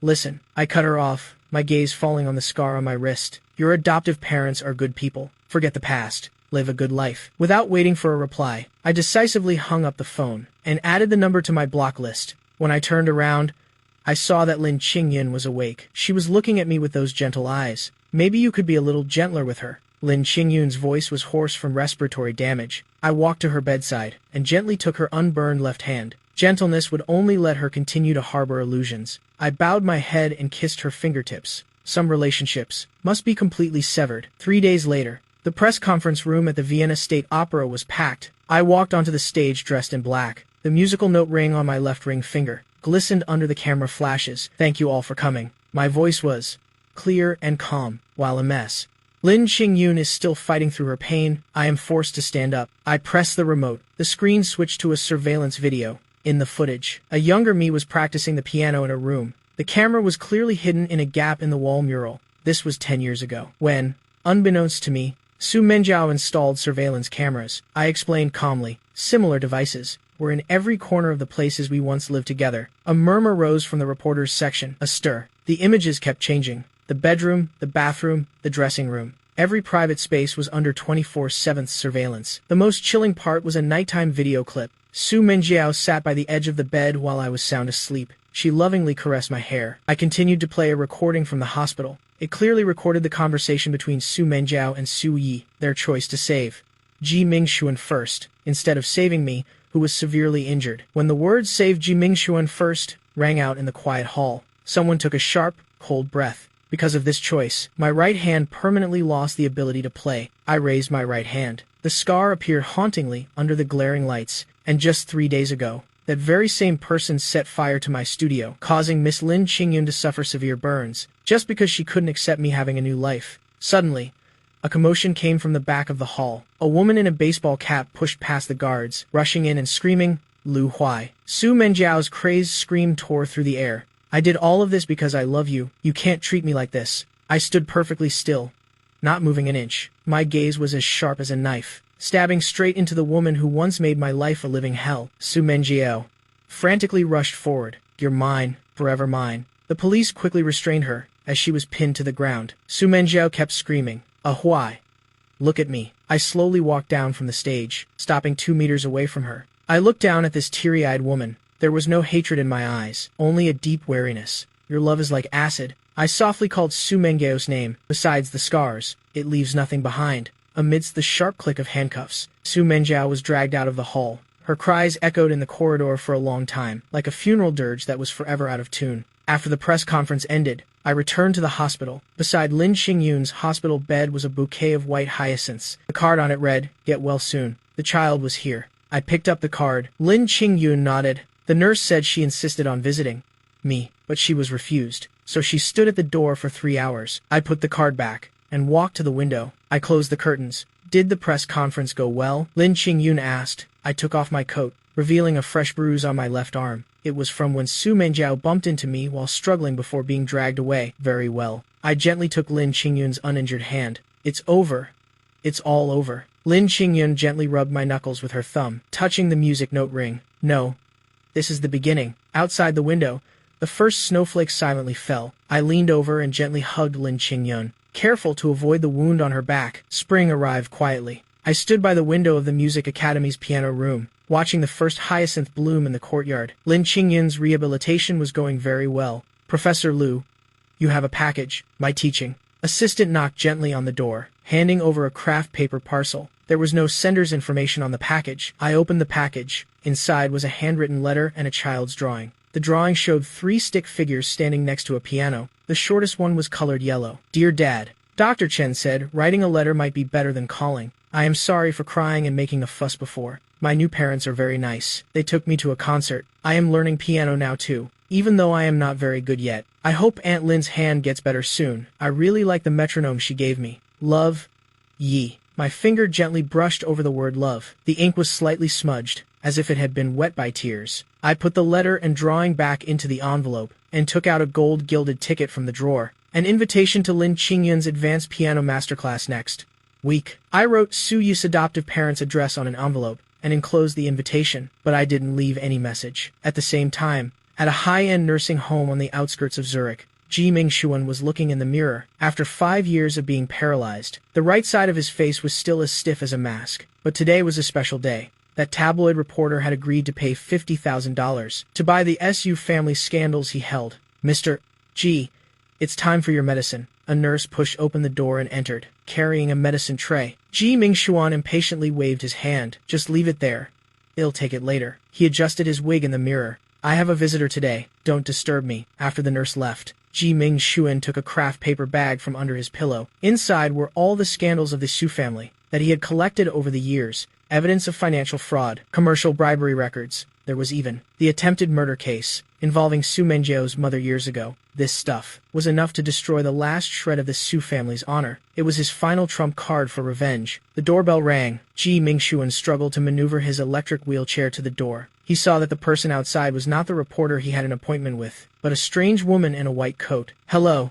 A: listen. I cut her off, my gaze falling on the scar on my wrist. Your adoptive parents are good people. Forget the past. Live a good life. Without waiting for a reply, I decisively hung up the phone and added the number to my block list. When I turned around, I saw that Lin Qingyun was awake. She was looking at me with those gentle eyes. Maybe you could be a little gentler with her. Lin Qingyun's voice was hoarse from respiratory damage. I walked to her bedside and gently took her unburned left hand. Gentleness would only let her continue to harbor illusions. I bowed my head and kissed her fingertips. Some relationships must be completely severed. 3 days later, the press conference room at the Vienna State Opera was packed. I walked onto the stage dressed in black. The musical note ring on my left ring finger glistened under the camera flashes. Thank you all for coming. My voice was clear and calm, while a mess. Lin Qingyun is still fighting through her pain. I am forced to stand up. I press the remote. The screen switched to a surveillance video. In the footage, a younger me was practicing the piano in a room. The camera was clearly hidden in a gap in the wall mural. This was 10 years ago, when, unbeknownst to me, Su Mengjiao installed surveillance cameras. I explained calmly. Similar devices were in every corner of the places we once lived together. A murmur rose from the reporters section. A stir. The images kept changing. The bedroom, the bathroom, the dressing room. Every private space was under 24/7 surveillance. The most chilling part was a nighttime video clip. Su Mengjiao sat by the edge of the bed while I was sound asleep. She lovingly caressed my hair. I continued to play a recording from the hospital. It clearly recorded the conversation between Su Mengjiao and Su Yi, their choice to save Ji Mingxuan first, instead of saving me, who was severely injured. When the words "save Ji Mingxuan first" rang out in the quiet hall, someone took a sharp, cold breath. Because of this choice, my right hand permanently lost the ability to play. I raised my right hand. The scar appeared hauntingly under the glaring lights, and just 3 days ago, that very same person set fire to my studio, causing Miss Lin Qingyun to suffer severe burns, just because she couldn't accept me having a new life. Suddenly, a commotion came from the back of the hall. A woman in a baseball cap pushed past the guards, rushing in and screaming, "Lu Huai!" Su Mengjiao's crazed scream tore through the air. "I did all of this because I love you. You can't treat me like this." I stood perfectly still, not moving an inch. My gaze was as sharp as a knife, stabbing straight into the woman who once made my life a living hell. Su Mengjiao frantically rushed forward. "You're mine, forever mine." The police quickly restrained her, as she was pinned to the ground. Su Mengjiao kept screaming, Huai! Look at me." I slowly walked down from the stage, stopping 2 meters away from her. I looked down at this teary-eyed woman. There was no hatred in my eyes, only a deep wariness. "Your love is like acid." I softly called Su Mengjiao's name. Besides the scars, it leaves nothing behind. Amidst the sharp click of handcuffs, Su Mengjiao was dragged out of the hall. Her cries echoed in the corridor for a long time, like a funeral dirge that was forever out of tune. After the press conference ended, I returned to the hospital. Beside Lin Qingyun's hospital bed was a bouquet of white hyacinths. The card on it read, "Get well soon. The child was here." I picked up the card. Lin Qingyun nodded. The nurse said she insisted on visiting me, but she was refused. So she stood at the door for 3 hours. I put the card back and walked to the window. I closed the curtains. "Did the press conference go well?" Lin Qingyun asked. I took off my coat, revealing a fresh bruise on my left arm. It was from when Su Mengjiao bumped into me while struggling before being dragged away. "Very well." I gently took Lin Qingyun's uninjured hand. "It's over. It's all over." Lin Qingyun gently rubbed my knuckles with her thumb, touching the music note ring. "No. This is the beginning." Outside the window, the first snowflake silently fell. I leaned over and gently hugged Lin Qingyun, careful to avoid the wound on her back. Spring arrived quietly. I stood by the window of the Music Academy's piano room, watching the first hyacinth bloom in the courtyard. Lin Qingyun's rehabilitation was going very well. "Professor Lu, you have a package." My teaching assistant knocked gently on the door, handing over a craft paper parcel. There was no sender's information on the package. I opened the package. Inside was a handwritten letter and a child's drawing. The drawing showed 3 stick figures standing next to a piano. The shortest one was colored yellow. "Dear Dad," Dr. Chen said, "writing a letter might be better than calling. I am sorry for crying and making a fuss before. My new parents are very nice. They took me to a concert. I am learning piano now too, even though I am not very good yet. I hope Aunt Lin's hand gets better soon. I really like the metronome she gave me. Love, Yi." My finger gently brushed over the word love. The ink was slightly smudged, as if it had been wet by tears. I put the letter and drawing back into the envelope, and took out a gold-gilded ticket from the drawer. An invitation to Lin Qingyun's advanced piano masterclass next week. I wrote Su Yi's adoptive parents' address on an envelope, and enclosed the invitation, but I didn't leave any message. At the same time, at a high-end nursing home on the outskirts of Zurich, Ji Mingxuan was looking in the mirror. After 5 years of being paralyzed, the right side of his face was still as stiff as a mask. But today was a special day. That tabloid reporter had agreed to pay $50,000 to buy the Su family scandals he held. "Mr. Ji, it's time for your medicine." A nurse pushed open the door and entered, carrying a medicine tray. Ji Mingxuan impatiently waved his hand. "Just leave it there. I'll take it later." He adjusted his wig in the mirror. "I have a visitor today. Don't disturb me." After the nurse left, Ji Mingxuan took a craft paper bag from under his pillow. Inside were all the scandals of the Su family that he had collected over the years. Evidence of financial fraud, commercial bribery records. There was even the attempted murder case involving Su Mengjiao's mother years ago. This stuff was enough to destroy the last shred of the Su family's honor. It was his final trump card for revenge. The doorbell rang. Ji Mingxuan struggled to maneuver his electric wheelchair to the door. He saw that the person outside was not the reporter he had an appointment with, but a strange woman in a white coat. "Hello,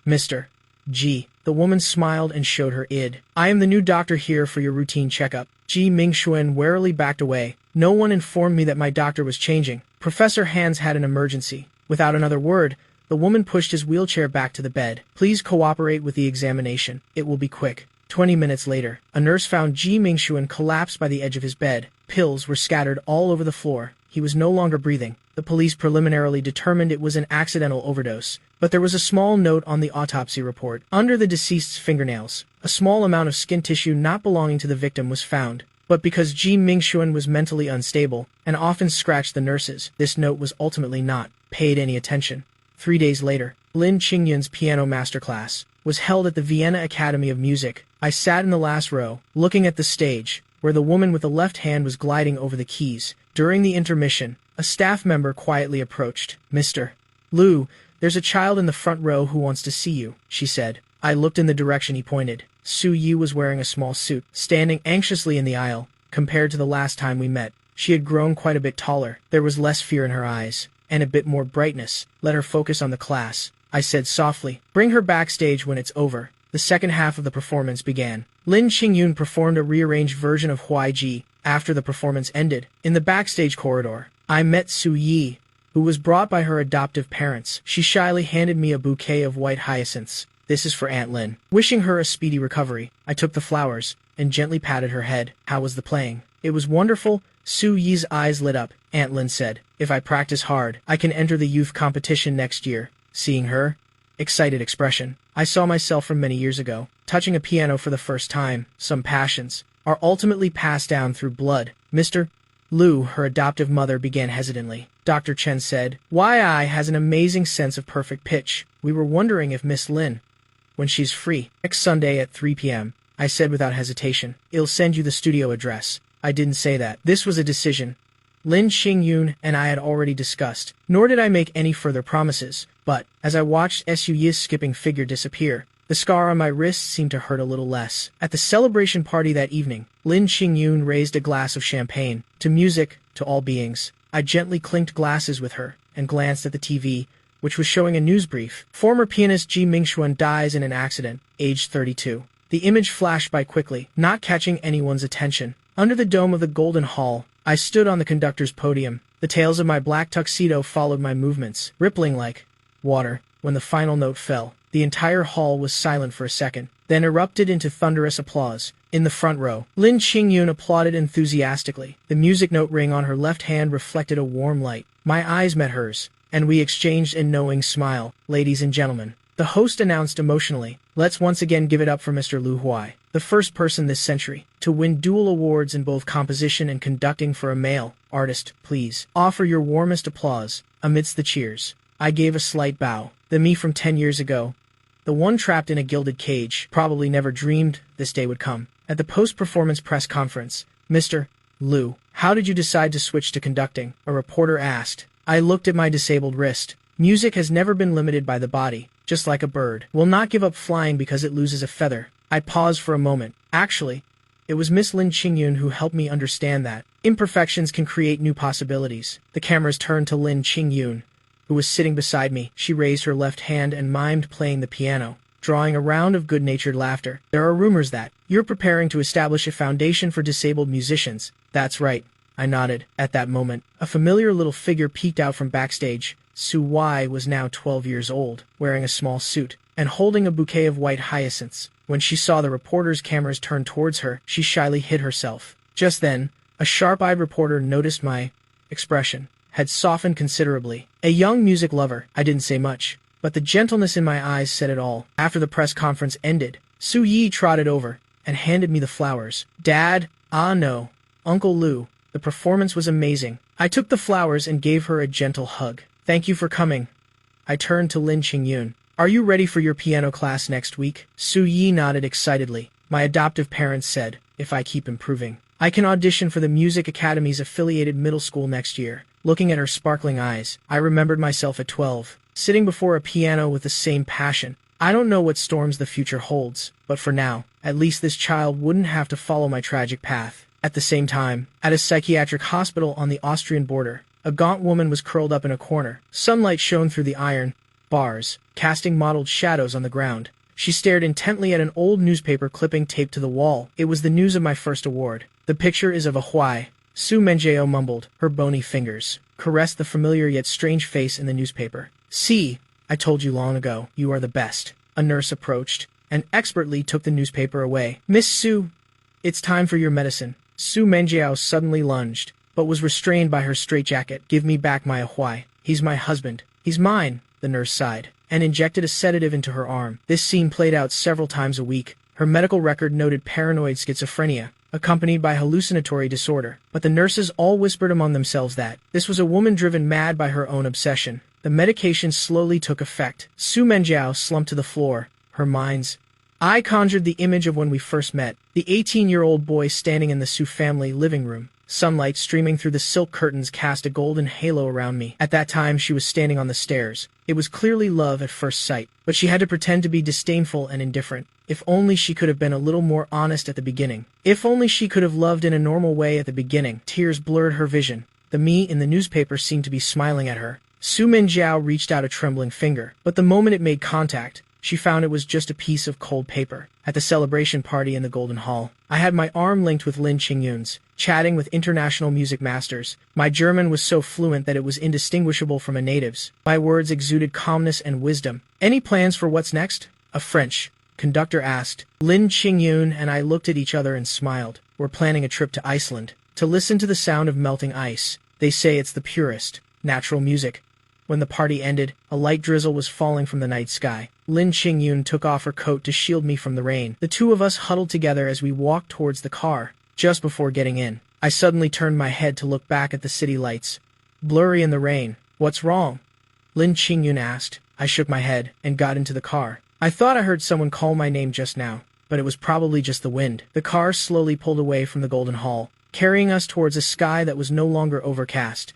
A: Mr. Ji." The woman smiled and showed her ID. "I am the new doctor here for your routine checkup." Ji Mingxuan warily backed away. "No one informed me that my doctor was changing. Professor Hans had an emergency." Without another word, the woman pushed his wheelchair back to the bed. "Please cooperate with the examination. It will be quick." 20 minutes later, a nurse found Ji Mingxuan collapsed by the edge of his bed. Pills were scattered all over the floor. He was no longer breathing. The police preliminarily determined it was an accidental overdose, but there was a small note on the autopsy report. Under the deceased's fingernails, a small amount of skin tissue not belonging to the victim was found. But because Ji Mingxuan was mentally unstable and often scratched the nurses, this note was ultimately not paid any attention. 3 days later, Lin Qingyun's piano masterclass was held at the Vienna Academy of Music. I sat in the last row, looking at the stage, where the woman with the left hand was gliding over the keys. During the intermission, a staff member quietly approached. "Mr. Liu, there's a child in the front row who wants to see you," she said. I looked in the direction he pointed. Su Yi was wearing a small suit, standing anxiously in the aisle. Compared to the last time we met, she had grown quite a bit taller. There was less fear in her eyes, and a bit more brightness. "Let her focus on the class," I said softly. "Bring her backstage when it's over." The second half of the performance began. Lin Qingyun performed a rearranged version of Huai Ji. After the performance ended, in the backstage corridor, I met Su Yi, who was brought by her adoptive parents. She shyly handed me a bouquet of white hyacinths. "This is for Aunt Lin." Wishing her a speedy recovery, I took the flowers and gently patted her head. "How was the playing?" "It was wonderful." Su Yi's eyes lit up. Aunt Lin said, "If I practice hard, I can enter the youth competition next year." Seeing her excited expression, I saw myself from many years ago, touching a piano for the first time. Some passions are ultimately passed down through blood. "Mr. Liu," her adoptive mother began hesitantly. Dr. Chen said, "Yi has an amazing sense of perfect pitch. We were wondering if Miss Lin, when she's free, next Sunday at 3 p.m. I said without hesitation, "I'll send you the studio address." I didn't say that. This was a decision Lin Qingyun and I had already discussed, nor did I make any further promises. But, as I watched Su Yi's skipping figure disappear, the scar on my wrist seemed to hurt a little less. At the celebration party that evening, Lin Qingyun raised a glass of champagne. "To music, to all beings." I gently clinked glasses with her, and glanced at the TV, which was showing a news brief. Former pianist Ji Mingxuan dies in an accident, aged 32. The image flashed by quickly, not catching anyone's attention. Under the dome of the Golden Hall, I stood on the conductor's podium. The tails of my black tuxedo followed my movements, rippling like water. When the final note fell, the entire hall was silent for a second, then erupted into thunderous applause. In the front row, Lin Qingyun applauded enthusiastically. The music note ring on her left hand reflected a warm light. My eyes met hers, and we exchanged a knowing smile. "Ladies and gentlemen, The host announced emotionally, "Let's once again give it up for Mr. Lu Huai, the first person this century to win dual awards in both composition and conducting for a male artist. Please offer your warmest applause." Amidst the cheers, I gave a slight bow. The me from 10 years ago, the one trapped in a gilded cage, probably never dreamed this day would come. At the post-performance press conference, "Mr. Lu, how did you decide to switch to conducting?" a reporter asked. I looked at my disabled wrist. Music has never been limited by the body, just like a bird will not give up flying because it loses a feather. I paused for a moment. Actually, it was Miss Lin Qingyun who helped me understand that imperfections can create new possibilities. The cameras turned to Lin Qingyun, who was sitting beside me. She raised her left hand and mimed playing the piano, drawing a round of good-natured laughter. "There are rumors that you're preparing to establish a foundation for disabled musicians." "That's right," I nodded. At that moment, a familiar little figure peeked out from backstage. Su Wai was now 12 years old, wearing a small suit, and holding a bouquet of white hyacinths. When she saw the reporters' cameras turned towards her, she shyly hid herself. Just then, a sharp-eyed reporter noticed my expression had softened considerably. A young music lover, I didn't say much, but the gentleness in my eyes said it all. After the press conference ended, Su Yi trotted over and handed me the flowers. "Dad, ah no, Uncle Lu, the performance was amazing." I took the flowers and gave her a gentle hug. "Thank you for coming." I turned to Lin Qingyun. "Are you ready for your piano class next week?" Su Yi nodded excitedly. "My adoptive parents said, if I keep improving, I can audition for the Music Academy's affiliated middle school next year." Looking at her sparkling eyes, I remembered myself at 12, sitting before a piano with the same passion. I don't know what storms the future holds, but for now, at least this child wouldn't have to follow my tragic path. At the same time, at a psychiatric hospital on the Austrian border, a gaunt woman was curled up in a corner. Sunlight shone through the iron bars, casting mottled shadows on the ground. She stared intently at an old newspaper clipping taped to the wall. It was the news of my first award. "The picture is of a Huai," Su Menjiao mumbled. Her bony fingers caressed the familiar yet strange face in the newspaper. "See, I told you long ago, you are the best." A nurse approached and expertly took the newspaper away. "Miss Su, it's time for your medicine." Su Menjiao suddenly lunged, but was restrained by her straitjacket. "Give me back my Huai. He's my husband." "He's mine," the nurse sighed, and injected a sedative into her arm. This scene played out several times a week. Her medical record noted paranoid schizophrenia, accompanied by hallucinatory disorder. But the nurses all whispered among themselves that this was a woman driven mad by her own obsession. The medication slowly took effect. Su Menjiao slumped to the floor, her mind's eye conjured the image of when we first met, the 18-year-old boy standing in the Su family living room. Sunlight streaming through the silk curtains cast a golden halo around me. At that time, she was standing on the stairs. It was clearly love at first sight, but she had to pretend to be disdainful and indifferent. If only she could have been a little more honest at the beginning. If only she could have loved in a normal way at the beginning. Tears blurred her vision. The me in the newspaper seemed to be smiling at her. Su Menjiao reached out a trembling finger, but the moment it made contact, she found it was just a piece of cold paper. At the celebration party in the Golden Hall, I had my arm linked with Lin Qingyun's, chatting with international music masters. My German was so fluent that it was indistinguishable from a native's. My words exuded calmness and wisdom. "Any plans for what's next?" a French conductor asked. Lin Qingyun and I looked at each other and smiled. "We're planning a trip to Iceland, to listen to the sound of melting ice. They say it's the purest, natural music." When the party ended, a light drizzle was falling from the night sky. Lin Qingyun took off her coat to shield me from the rain. The two of us huddled together as we walked towards the car. Just before getting in, I suddenly turned my head to look back at the city lights, blurry in the rain. "What's wrong?" Lin Qingyun asked. I shook my head and got into the car. I thought I heard someone call my name just now, but it was probably just the wind. The car slowly pulled away from the Golden Hall, carrying us towards a sky that was no longer overcast.